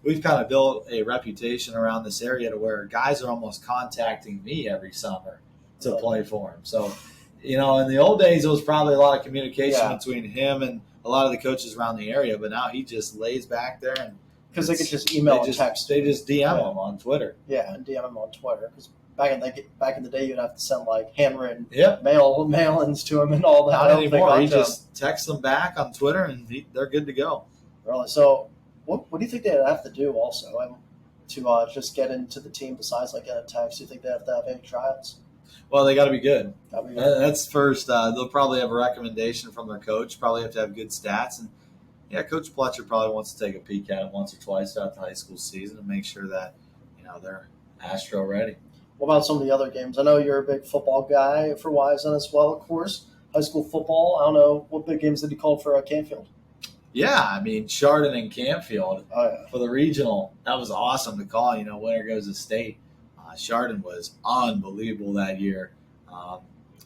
We've kind of built a reputation around this area to where guys are almost contacting me every summer to play for him. So, in the old days, it was probably a lot of communication between him and a lot of the coaches around the area. But now he just lays back there and because they could just email and text. They just DM him on Twitter. Yeah, and DM him on Twitter. Because back in the day, you'd have to send like handwritten mail-ins to him and all that. Not anymore. He just texts them back on Twitter and they're good to go. Really? So what do you think they'd have to do also to just get into the team besides like getting a text? Do you think they have to have any tryouts? Well, they got to be good. That's first. They'll probably have a recommendation from their coach. Probably have to have good stats. And, Coach Pletcher probably wants to take a peek at it once or twice throughout the high school season and make sure that, they're Astro ready. What about some of the other games? I know you're a big football guy for YSN as well, of course. High school football. I don't know. What big games did he call for Canfield? Yeah, I mean, Chardon and Canfield for the regional. That was awesome to call. Winner goes to state. Chardon was unbelievable that year.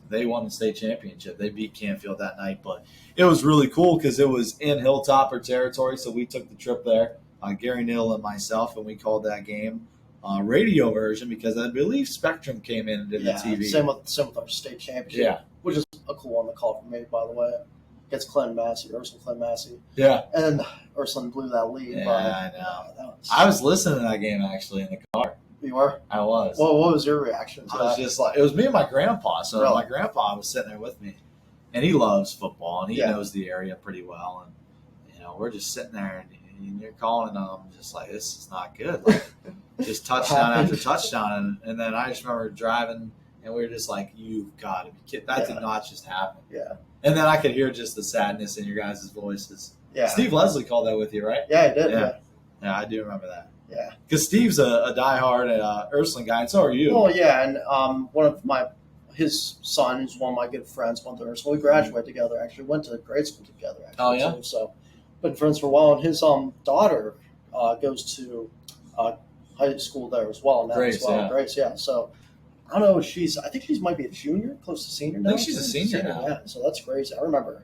They won the state championship. They beat Canfield that night. But it was really cool because it was in Hilltopper territory, so we took the trip there, Gary Neal and myself, and we called that game radio version because I believe Spectrum came in and did the TV. Same with our state championship, which is a cool one to call for me, by the way. Against Ursuline Clem Massey. Yeah. And Ursuline blew that lead. Yeah, I know. I was listening to that game, actually, in the car. You were? I was. Well, what was your reaction to that? I was just like, it was me and my grandpa. So my grandpa was sitting there with me, and he loves football, and he knows the area pretty well. And, we're just sitting there, and you're calling them just like, this is not good. Like, just touchdown after touchdown. And then I just remember driving, and we were just like, you've got to be kidding. That did not just happen. Yeah. And then I could hear just the sadness in your guys' voices. Yeah. Steve Leslie called that with you, right? Yeah, he did. Yeah, I do remember that. Yeah. Because Steve's a diehard Ursuline guy, and so are you. Well, yeah, and one of his son, who's one of my good friends, went to Ursuline. We graduated together, actually. Went to grade school together, actually. Oh, yeah? Too, so, been friends for a while. And his daughter goes to high school there as well. Now Grace, Grace, yeah. So, I don't know. I think she might be a junior, close to senior now. I think she's a senior now. Yeah, so that's crazy. I remember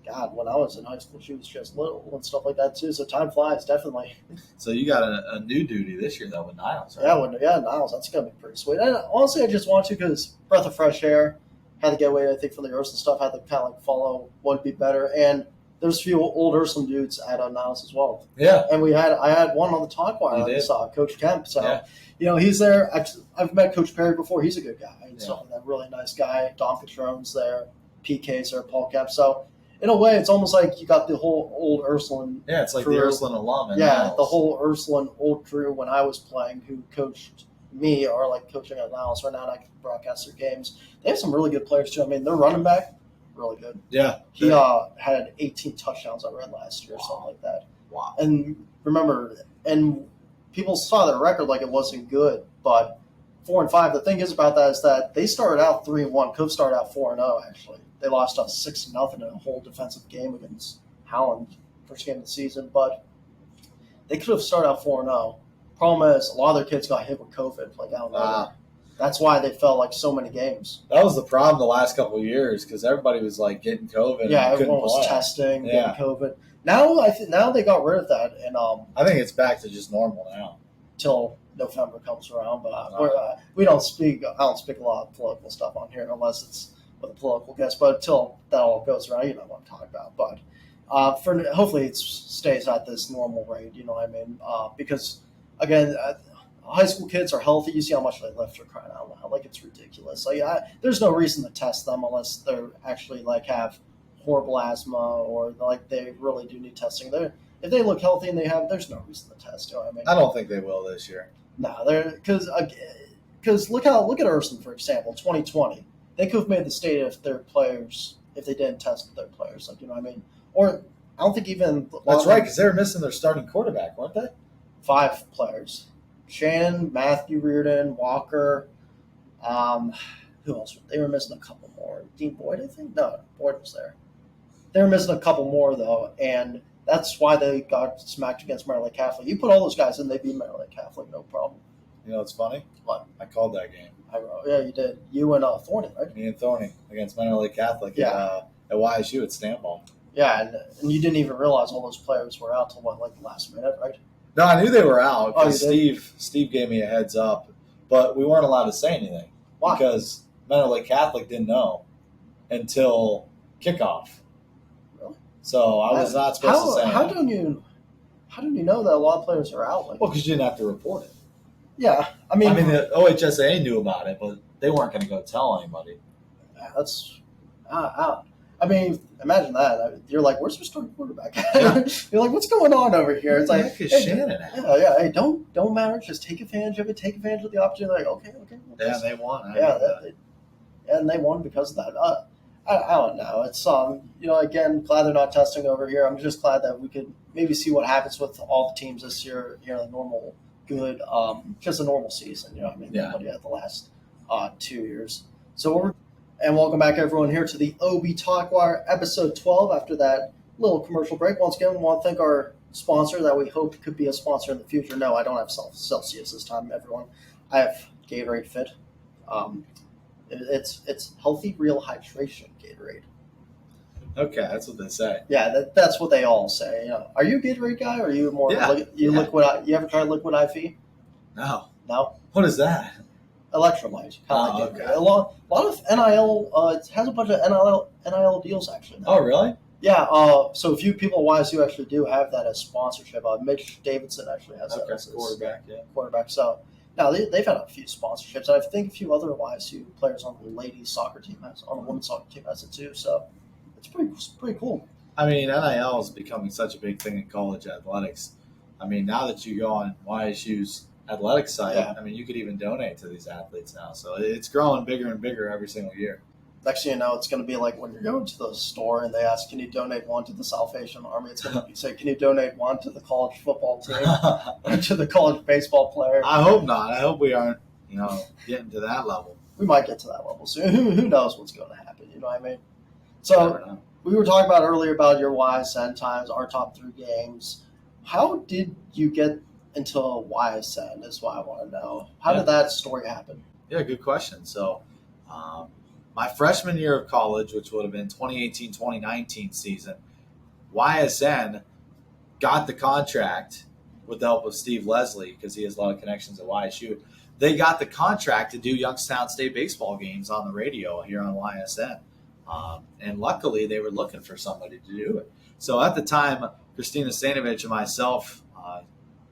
God, when I was in high school, she was just little and stuff like that too. So time flies, definitely. So you got a new duty this year though with Niles, right? Yeah, Niles, that's gonna be pretty sweet. And honestly, I just want to because breath of fresh air. Had to get away, I think, from the Ursuline stuff. Had to kind of like follow what would be better. And there's a few old Ursuline dudes at Niles as well. Yeah. And I had one on the Talkwire. I saw Coach Kemp. So, he's there. I've met Coach Perry before. He's a good guy. And stuff like that. Really nice guy. Don Patron's there. PK's there. Paul Kemp. So, in a way, it's almost like you got the whole old Ursuline. Yeah, it's like crew. the Ursuline alum. Yeah, the whole Ursuline old crew when I was playing who coached me or like coaching at Niles right now, and I can broadcast their games. They have some really good players too. I mean, their running back, really good. Yeah. He had 18 touchdowns I read last year or something like that. Wow. And remember, and people saw their record like it wasn't good, but 4-5. The thing is about that is that they started out 3-1. Cove started out 4-0 actually. They lost 6-0 in a whole defensive game against Howland, first game of the season, but they could have started out 4-0. Problem is, a lot of their kids got hit with COVID, like out there. That's why they fell like so many games. That was the problem the last couple of years because everybody was like getting COVID. Yeah, everyone was testing, getting COVID. Now they got rid of that, and I think it's back to just normal now till November comes around. But we don't speak. I don't speak a lot of political stuff on here unless it's with a political guest. But until that all goes around, you know what I'm talking about. But hopefully it stays at this normal rate. You know what I mean? Because again, high school kids are healthy. You see how much they lift for crying out loud. Like, it's ridiculous. Like, there's no reason to test them unless they're actually like have horrible asthma or like they really do need testing. If they look healthy and there's no reason to test. You know what I mean? I don't think they will this year. No, because look at Ursuline, for example, 2020. They could have made the state if their players if they didn't test their players. Like, you know what I mean? Or I don't think even that's right because they were missing their starting quarterback, weren't they? 5 players. Shannon, Matthew Reardon, Walker, who else? They were missing a couple more. Dean Boyd, I think? No, Boyd was there. They were missing a couple more, though, and that's why they got smacked against Maryland Catholic. You put all those guys in, they beat Maryland Catholic, no problem. You know, it's funny. What? I called that game. Yeah, you did. You and Thornton, right? Me and Thornton against Maryland Catholic at YSU at Stanball. Yeah, and you didn't even realize all those players were out till the last minute, right? No, I knew they were out because Steve gave me a heads up, but we weren't allowed to say anything. Why? Because Maryland Catholic didn't know until kickoff. Really? So I was not supposed to say anything. How do you know that a lot of players are out? Well, because you didn't have to report it. Yeah, I mean the OHSAA knew about it, but they weren't going to go tell anybody. That's out. I mean, imagine that. You're like, where's your starting quarterback? Yeah. You're like, what's going on over here? It's like, hey, Shannon. Yeah. Hey, don't matter. Just take advantage of it. Take advantage of the opportunity. Like, okay. Yeah, they won. And they won because of that. I don't know. It's again, glad they're not testing over here. I'm just glad that we could maybe see what happens with all the teams this year. You know, the normal good, just a normal season. You know what I mean? Yeah. Nobody had the last 2 years. And welcome back, everyone, here to the OB Talkwire, episode 12. After that little commercial break, once again, we want to thank our sponsor that we hope could be a sponsor in the future. No, I don't have Celsius this time, everyone. I have Gatorade Fit. It's healthy, real hydration Gatorade. Okay, that's what they say. Yeah, that's what they all say. You know, are you a Gatorade guy, or are you more liquid? You ever tried liquid IV? No. No. What is that? Electrolyte. Okay. A lot of NIL. It has a bunch of NIL deals actually. Now. Oh, really? Yeah. So a few people at YSU actually do have that as sponsorship. Mitch Davidson actually has that as quarterback. Yeah. Quarterback. So now they've had a few sponsorships. I think a few other YSU players on the ladies soccer team on the women's soccer team has it too. So it's pretty cool. I mean, NIL is becoming such a big thing in college athletics. I mean, now that you go on YSU's athletic site, I mean, you could even donate to these athletes now. So it's growing bigger and bigger every single year. Next thing you know, it's going to be like when you're going to the store and they ask, can you donate one to the Salvation Army? It's going to be say, can you donate one to the college football team or to the college baseball player? I hope not. I hope we aren't, getting to that level. We might get to that level soon. Who knows what's going to happen? You know what I mean? So we were talking about earlier about your YSN times, our top 3 games. How did you get into YSN is what I want to know. How did that story happen? Yeah, good question. So my freshman year of college, which would have been 2018-2019 season, YSN got the contract with the help of Steve Leslie, because he has a lot of connections at YSU. They got the contract to do Youngstown State baseball games on the radio here on YSN. And luckily, they were looking for somebody to do it. So at the time, Christina Stanovich and myself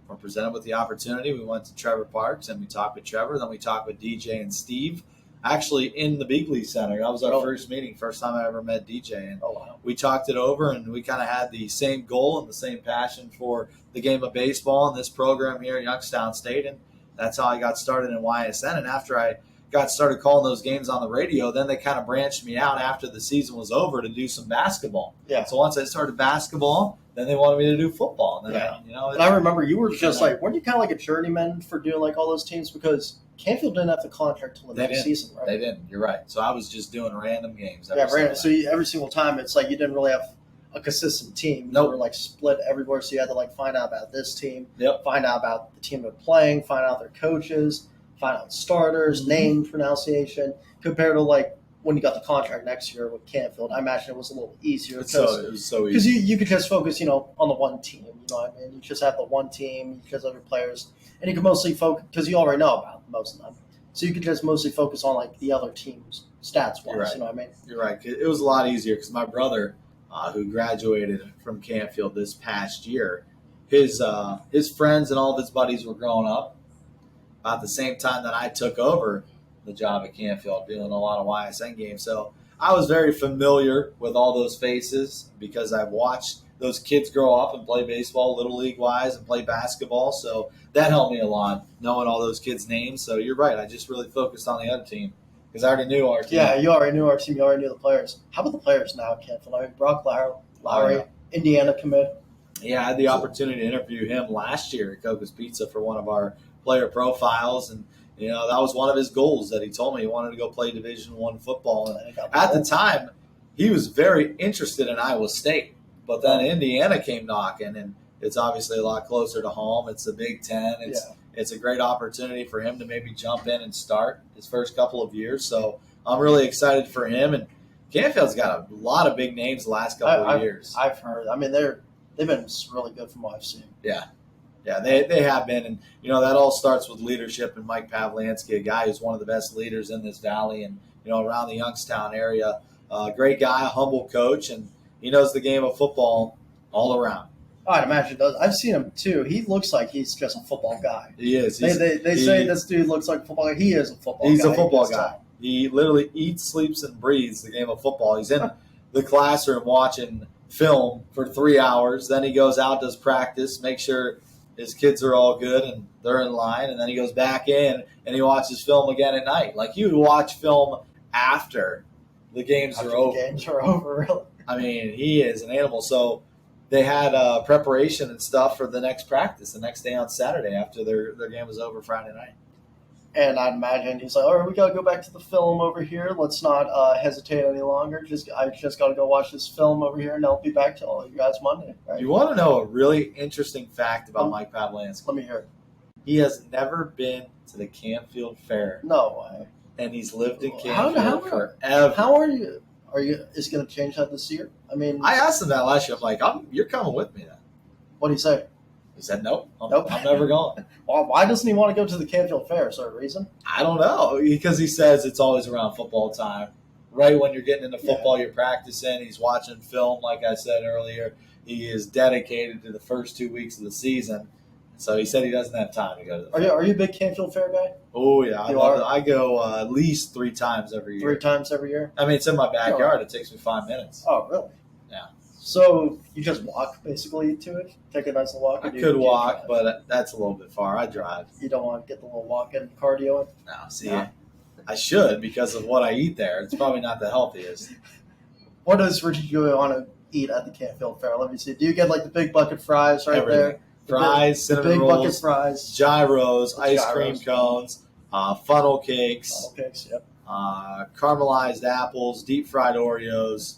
were presented with the opportunity. We went to Trevor Parks, and we talked with Trevor. Then we talked with DJ and Steve, actually in the Beagley Center. That was our first meeting, first time I ever met DJ. And we talked it over, and we kind of had the same goal and the same passion for the game of baseball and this program here at Youngstown State. And that's how I got started in YSN. And after I got started calling those games on the radio, then they kind of branched me out after the season was over to do some basketball. Yeah. So once I started basketball, then they wanted me to do football. And then, and I remember you were just weren't you kind of like a journeyman for doing like all those teams? Because Canfield didn't have the contract till the next season, right? They didn't. You're right. So I was just doing random games. Random. So every single time, it's like you didn't really have a consistent team. You were like split everywhere, so you had to like find out about this team, find out about the team they're playing, find out their coaches, find out starters, name pronunciation, compared to like when you got the contract next year with Canfield. I imagine it was a little easier. It was so easy. Because you could just focus, on the one team. You know what I mean? You just have the one team, you just have your players, and you can mostly focus, because you already know about most of them. So you could just mostly focus on like the other teams stats-wise, right. You know what I mean? You're right. It was a lot easier because my brother, who graduated from Canfield this past year, his friends and all of his buddies were growing up about the same time that I took over the job at Canfield, doing a lot of YSN games. So I was very familiar with all those faces because I've watched those kids grow up and play baseball, Little League-wise, and play basketball. So that helped me a lot, knowing all those kids' names. So you're right. I just really focused on the other team because I already knew our team. Yeah, you already knew our team. You already knew the players. How about the players now at Canfield? I mean, Brock Lowry, Indiana commit. Yeah, I had the opportunity to interview him last year at Coco's Pizza for one of our player profiles, and that was one of his goals that he told me he wanted to go play Division I football. And at the time, he was very interested in Iowa State, but then Indiana came knocking, and it's obviously a lot closer to home. It's the Big Ten. It's a great opportunity for him to maybe jump in and start his first couple of years. So I'm really excited for him. And Canfield's got a lot of big names the last couple of years. I've heard. I mean, they've been really good from what I've seen. Yeah, they have been. And, that all starts with leadership and Mike Pavlansky, a guy who's one of the best leaders in this valley and, around the Youngstown area. Great guy, a humble coach, and he knows the game of football all around. I'd imagine does. I've seen him too. He looks like he's just a football guy. He is. They say this dude looks like a football guy. He is a football guy. He's a football guy. He literally eats, sleeps, and breathes the game of football. He's in the classroom watching film for 3 hours. Then he goes out, does practice, make sure his kids are all good and they're in line. And then he goes back in and he watches film again at night. Like you would watch film after the games are over. The games are over, really. I mean, he is an animal. So they had preparation and stuff for the next practice the next day on Saturday after their game was over Friday night. And I'd imagine he's like, all right, we got to go back to the film over here. Let's not hesitate any longer. I just got to go watch this film over here, and I'll be back to all you guys Monday. Right? You want to know a really interesting fact about Mike Pavlansky? Let me hear it. He has never been to the Canfield Fair. No way. And he's lived in Canfield forever. How are you? Is he going to change that this year? I mean, I asked him that last year. I'm like, you're coming with me then. What did he say? He said, nope. I'm never going. Well, why doesn't he want to go to the Canfield Fair? Is there a reason? I don't know. Because he says it's always around football time. Right when you're getting into football, you're practicing. He's watching film, like I said earlier. He is dedicated to the first 2 weeks of the season. So he said he doesn't have time to go to the fair. Are you a big Canfield Fair guy? Oh, yeah. I go at least 3 times every year. 3 times every year? I mean, it's in my backyard. It takes me 5 minutes. Oh, really? Yeah. So you just walk basically to it? Take a nice little walk? I could walk, but that's a little bit far. I drive. You don't want to get the little walk-in cardio in? No, see, I should because of what I eat there. It's probably not the healthiest. What does Richie Juliano eat at the Canfield Fair? Let me see. Do you get like the big bucket fries there? Fries, cinnamon big rolls, bucket fries, gyros, ice cream cones, funnel cakes. Funnel cakes, yep. Caramelized apples, deep fried Oreos,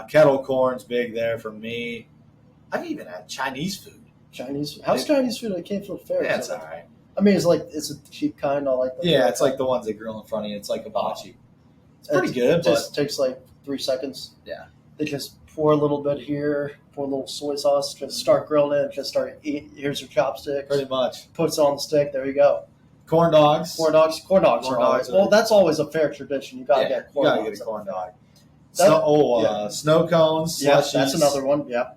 kettle corn's big there for me. I've even had Chinese food. How's Chinese food at Canfield Fair? Yeah, it's all right. I mean, it's a cheap kind. I like that. Yeah, it's like the ones they grill in front of you. It's like hibachi. It's pretty good, It just takes like 3 seconds. Yeah. They just pour a little bit here, pour a little soy sauce, just start grilling it, just start eating. Here's your chopsticks. Pretty much. Puts it on the stick. There you go. Corn dogs. Corn dogs are always. Well, that's always a fair tradition. You got to get corn dogs. You got to get a corn dog. Snow cones, yeah, slushies. That's another one. Yeah.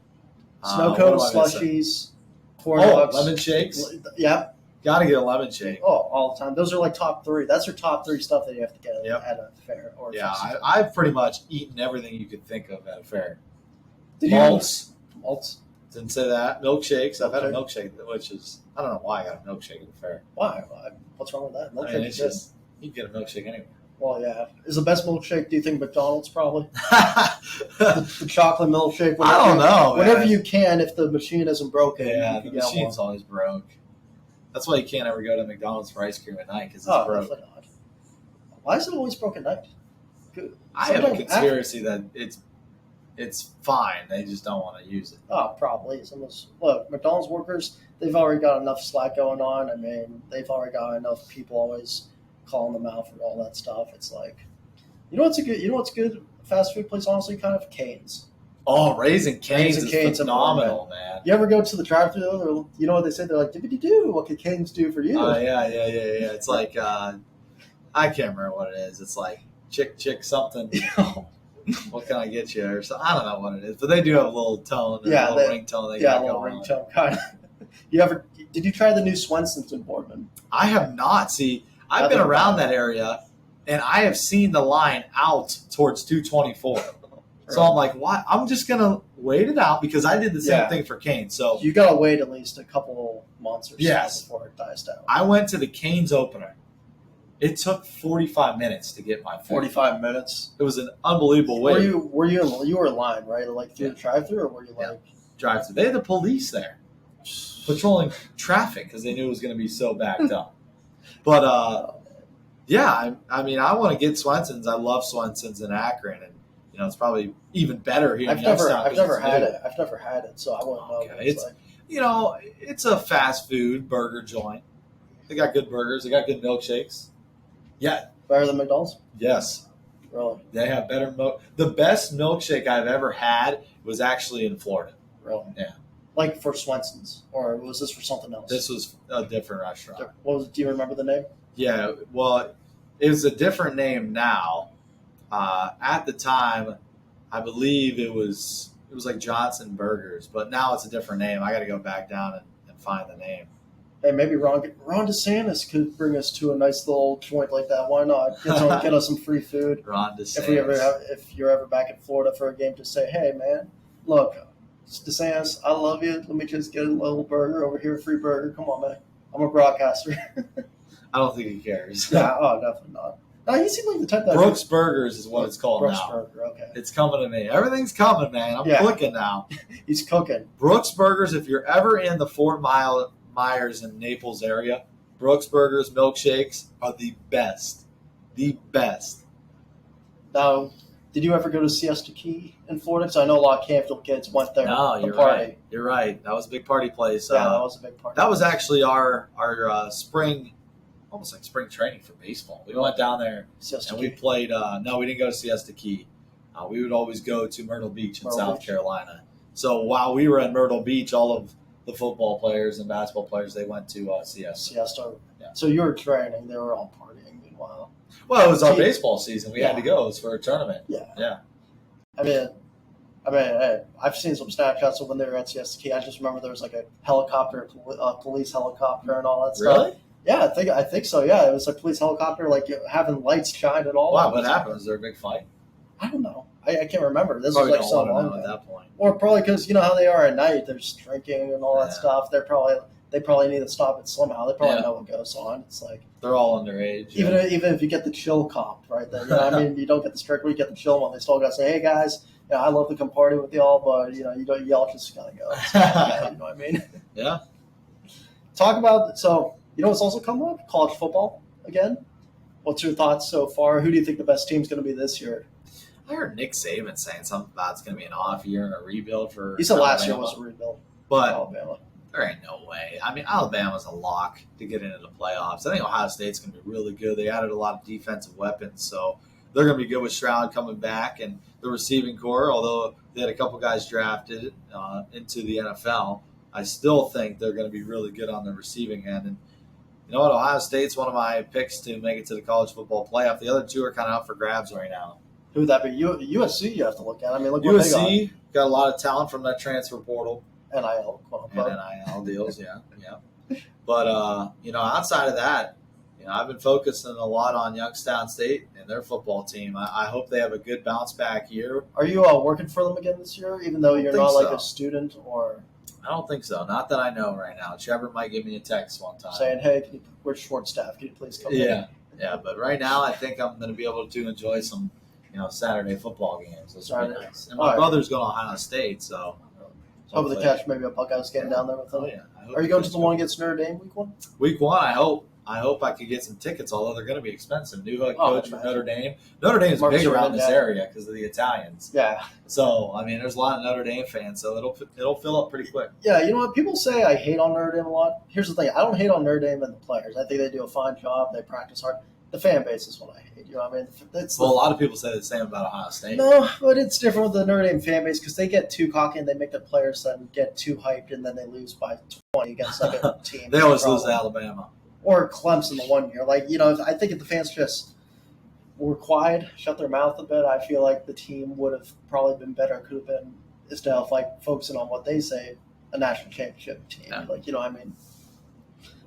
Snow cones, slushies, corn dogs. Lemon shakes. Yeah. Got to get a lemon shake. Oh, all the time. Those are like top 3. That's your top 3 stuff that you have to get at a fair. Or I've pretty much eaten everything you could think of at a fair. Malts. Didn't say that. Milkshakes. I've had a milkshake, which is, I don't know why I got a milkshake at the fair. Why? What's wrong with that? Milkshake it's just, you can get a milkshake anywhere. Well, yeah. Is the best milkshake, do you think, McDonald's probably? the chocolate milkshake. I don't know. Whenever you can, if the machine isn't broken. Yeah, the machine's always broke. That's why you can't ever go to McDonald's for ice cream at night, because it's broke. Definitely not. Why is it always broken at night? Good. I have a conspiracy that it's fine. They just don't want to use it. Oh, probably. Look, McDonald's workers, they've already got enough slack going on. I mean, they've already got enough people always calling them out for all that stuff. It's like, you know what's a good fast food place, honestly, kind of? Cane's. Oh, Raising Cane's is phenomenal, man. You ever go to the drive-thru? You know what they say? They're like, "Dippity-doo, what can Cane's do for you?" Oh, yeah. It's like, I can't remember what it is. It's like, chick something. What can I get you? Or so, I don't know what it is, but they do have a little tone, a little ringtone. A little ringtone kind of. Did you try the new Swenson's in Boardman? I have not. See, I've been around that area, and I have seen the line out towards 224. So I'm like, why? I'm just gonna wait it out because I did the same thing for Cane's. So you gotta wait at least a couple months or so before it dies down. I went to the Cane's opener. It took 45 minutes to get my food. 45 minutes. It was an unbelievable wait. You were in line, right? Like through the drive-through, or were you drive-through? They had the police there patrolling traffic because they knew it was going to be so backed up. But I mean, I want to get Swenson's. I love Swenson's in Akron, and it's probably even better here. I've never had it, so I won't know. Okay. It's a fast food burger joint. They got good burgers. They got good milkshakes. Yeah. Better than McDonald's? Yes. Really? They have better The best milkshake I've ever had was actually in Florida. Really? Yeah. Like for Swenson's, or was this for something else? This was a different restaurant. Do you remember the name? Yeah. Well, it was a different name now. At the time, I believe it was like Johnson Burgers, but now it's a different name. I got to go back down and find the name. Hey, maybe Ron DeSantis could bring us to a nice little joint like that. Why not? Get us some free food. Ron DeSantis. If you're ever back in Florida for a game, to say, hey, man, look, DeSantis, I love you. Let me just get a little burger over here, free burger. Come on, man. I'm a broadcaster. I don't think he cares. Yeah, definitely not. No, he seemed like the type that Brooks Burgers is what it's called Brooks now. Burger, okay. It's coming to me. Everything's coming, man. I'm clicking now. He's cooking. Brooks Burgers, if you're ever in the Fort Myers and Naples area, Brooks Burgers milkshakes are the best. The best. Now, did you ever go to Siesta Key in Florida? Because I know a lot of Canfield kids went there. No, you're right. You're right. That was a big party place. Yeah, that was a big party. That was actually our spring, almost like spring training for baseball. We went down there and we played. No, we didn't go to Siesta Key. We would always go to Myrtle Beach in South Carolina. So while we were at Myrtle Beach, all of the football players and basketball players, they went to Siesta. Yeah. So you were training. They were all partying meanwhile. Well, it was our baseball season. We had to go. It was for a tournament. Yeah. I mean, I've seen some Snapchats of when they were at Siesta Key. I just remember there was like a helicopter, police helicopter and all that stuff. Really? Yeah, I think so. Yeah, it was a police helicopter, like having lights shine and all. Wow, what happened? Was there a big fight? I don't know. I can't remember. This probably was like so long ago at that point. Or probably because you know how they are at night. They're just drinking and all that stuff. They probably need to stop it somehow. They probably know what goes on. It's like they're all underage. Even if you get the chill cop right then, you don't get the strict one. You get the chill one. They still got to say, hey guys, I love to come party with y'all, but you don't yell, just kind of go. You know what I mean? Yeah. Talk about what's also coming up? College football again. What's your thoughts so far? Who do you think the best team's going to be this year? I heard Nick Saban saying something about it's going to be an off year and a rebuild for. He said last year was a rebuild, but Alabama. There ain't no way. I mean, Alabama's a lock to get into the playoffs. I think Ohio State's going to be really good. They added a lot of defensive weapons, so they're going to be good with Stroud coming back and the receiving core. Although they had a couple guys drafted into the NFL, I still think they're going to be really good on the receiving end. And you know what? Ohio State's one of my picks to make it to the college football playoff. The other two are kind of up for grabs right now. Who would that be? USC you have to look at. I mean, look what USC got a lot of talent from that transfer portal. NIL, quote unquote. And NIL deals, yeah. But, outside of that, I've been focusing a lot on Youngstown State and their football team. I hope they have a good bounce back year. Are you working for them again this year, even though you're not like a student or? I don't think so. Not that I know right now. Trevor might give me a text one time saying, "Hey, we're short staffed. Can you please come?" Yeah. But right now, I think I'm going to be able to enjoy some, Saturday football games. Those are nice. And my brother's going to Ohio State, so hopefully to catch maybe a Buckeyes getting down there with them. Oh, yeah. Are you going to the one against Notre Dame week 1? Week 1, I hope. I hope I could get some tickets, although they're going to be expensive. New head coach for Notre Dame. Notre Dame is big around this area because of the Italians. Yeah. So, there's a lot of Notre Dame fans, so it'll fill up pretty quick. Yeah, you know what? People say I hate on Notre Dame a lot. Here's the thing. I don't hate on Notre Dame and the players. I think they do a fine job. They practice hard. The fan base is what I hate. You know what I mean? A lot of people say the same about Ohio State. No, but it's different with the Notre Dame fan base because they get too cocky and they make their players then get too hyped and then they lose by 20 against like a team. They always lose to Alabama. Or Clemson the one year. I think if the fans just were quiet, shut their mouth a bit, I feel like the team would have probably been better. Could have been instead of focusing on what they say, a national championship team. Yeah.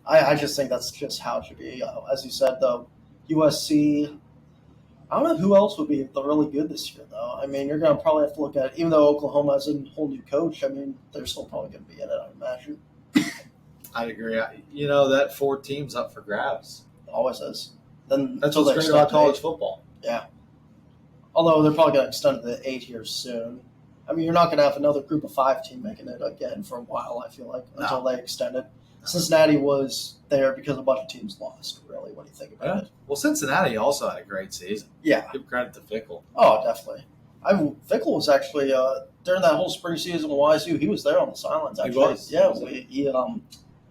I just think that's just how it should be. As you said, though, USC. I don't know who else would be really good this year, though. You're going to probably have to look at, even though Oklahoma has a whole new coach, they're still probably going to be in it, I imagine. I'd agree. That 4 teams up for grabs. Always is. Then that's what's great about college football. Yeah. Although they're probably going to extend it to 8 years soon. You're not going to have another group of 5 team making it again for a while, I feel like, until they extend it. Cincinnati was there because a bunch of teams lost, really, when you think about it. Well, Cincinnati also had a great season. Yeah. Give credit to Fickle. Oh, definitely. Fickle was actually, during that whole spring season with YSU, he was there on the sidelines, actually. He was. Yeah,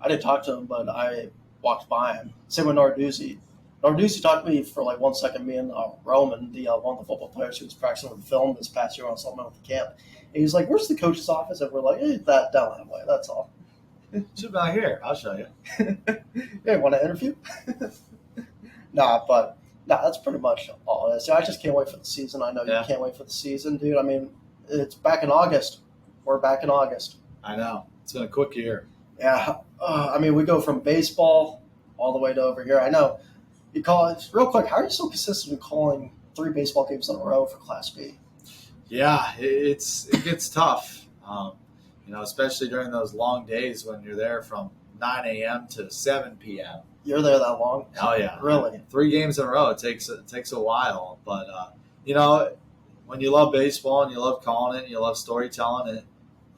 I didn't talk to him, but I walked by him. Same with Narduzzi. Narduzzi talked to me for 1 second. Me and Roman, one of the football players who was practicing with the film this past year on something with the camp. And he was like, "Where's the coach's office?" And we're like, down that way, that's all. It's about here. I'll show you. Hey, want to interview? But that's pretty much all it is. I just can't wait for the season. I know you can't wait for the season, dude. It's back in August. We're back in August. I know. It's been a quick year. Yeah. We go from baseball all the way to over here. I know. You call it real quick. How are you so consistent in calling 3 baseball games in a row for Class B? Yeah, it gets tough. Especially during those long days when you're there from 9 a.m. to 7 p.m. You're there that long? Oh, yeah. Really? 3 games in a row. It takes a while. But, when you love baseball and you love calling it and you love storytelling,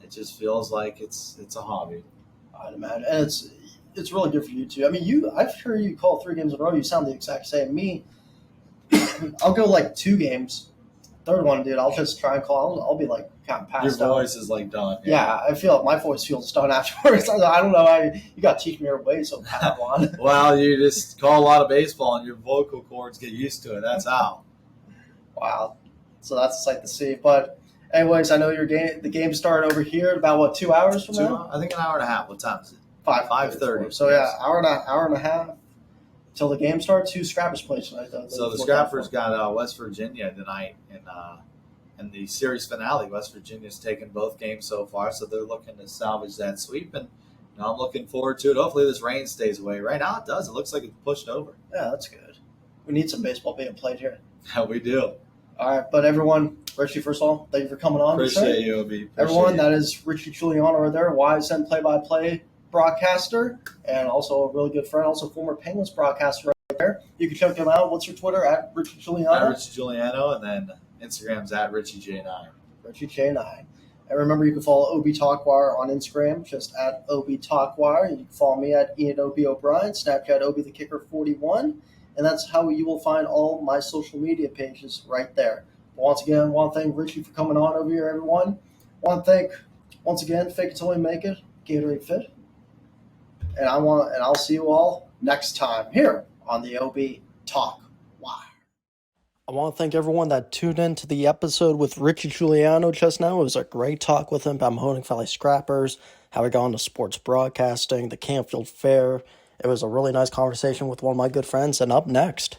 it just feels like it's a hobby. I'd imagine. And it's really good for you, too. I've heard you call 3 games in a row. You sound the exact same. Me, I'll go 2 games. Third one, dude, I'll just try and call. I'll be kind of passed out. Your voice is done. Yeah, I feel my voice feels done afterwards. I don't know. You got to teach me your ways, so Padawan. Well, you just call a lot of baseball and your vocal cords get used to it. That's how. Wow. So that's a sight to see. But anyways, I know the game started over here in about 2 hours from now? I think an hour and a half. What time is it? 5:30. So yeah, hour and a half till the game starts. Who's Scrappers play tonight, though? So the Scrappers got West Virginia tonight in the series finale. West Virginia's taken both games so far, so they're looking to salvage that sweep, and I'm looking forward to it. Hopefully this rain stays away. Right now it does. It looks like it's pushed over. Yeah, that's good. We need some baseball being played here. Yeah, we do. All right, but everyone, Richie, first of all, thank you for coming on. Appreciate you, Obi. Everyone, that is Richie Juliano right there, YSN play-by-play broadcaster, and also a really good friend, also former Penguins broadcaster right there. You can check him out. What's your Twitter? At Richie Juliano? At Richie Juliano, and then Instagram's at RichieJ9. RichieJ9. And remember, you can follow OB Talkwire on Instagram, just at OB Talkwire. You can follow me at Ian OB O'Brien, Snapchat OB the Kicker 41. And that's how you will find all my social media pages right there. But once again, I want to thank Richie for coming on over here, everyone. I want to thank, once again, Fake It Till We Make It, Gatorade Fit. And I'll see you all next time here on the OB Talk Wire. I want to thank everyone that tuned in to the episode with Richie Juliano just now. It was a great talk with him about Mahoning Valley Scrappers, how he got into sports broadcasting, the Canfield Fair. It was a really nice conversation with one of my good friends. And up next,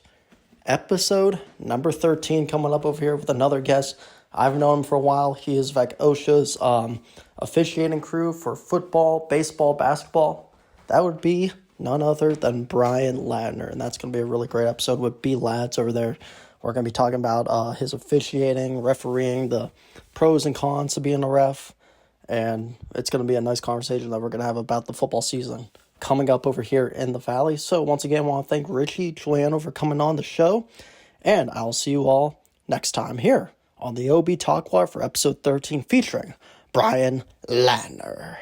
episode number 13 coming up over here with another guest. I've known him for a while. He is Vec OSHA's officiating crew for football, baseball, basketball. That would be none other than Brian Ladner, and that's going to be a really great episode with B Lads over there. We're going to be talking about his officiating, refereeing, the pros and cons of being a ref, and it's going to be a nice conversation that we're going to have about the football season coming up over here in the Valley. So once again, I want to thank Richie Juliano for coming on the show, and I'll see you all next time here on the OB Talkwire for episode 13 featuring Brian Ladner.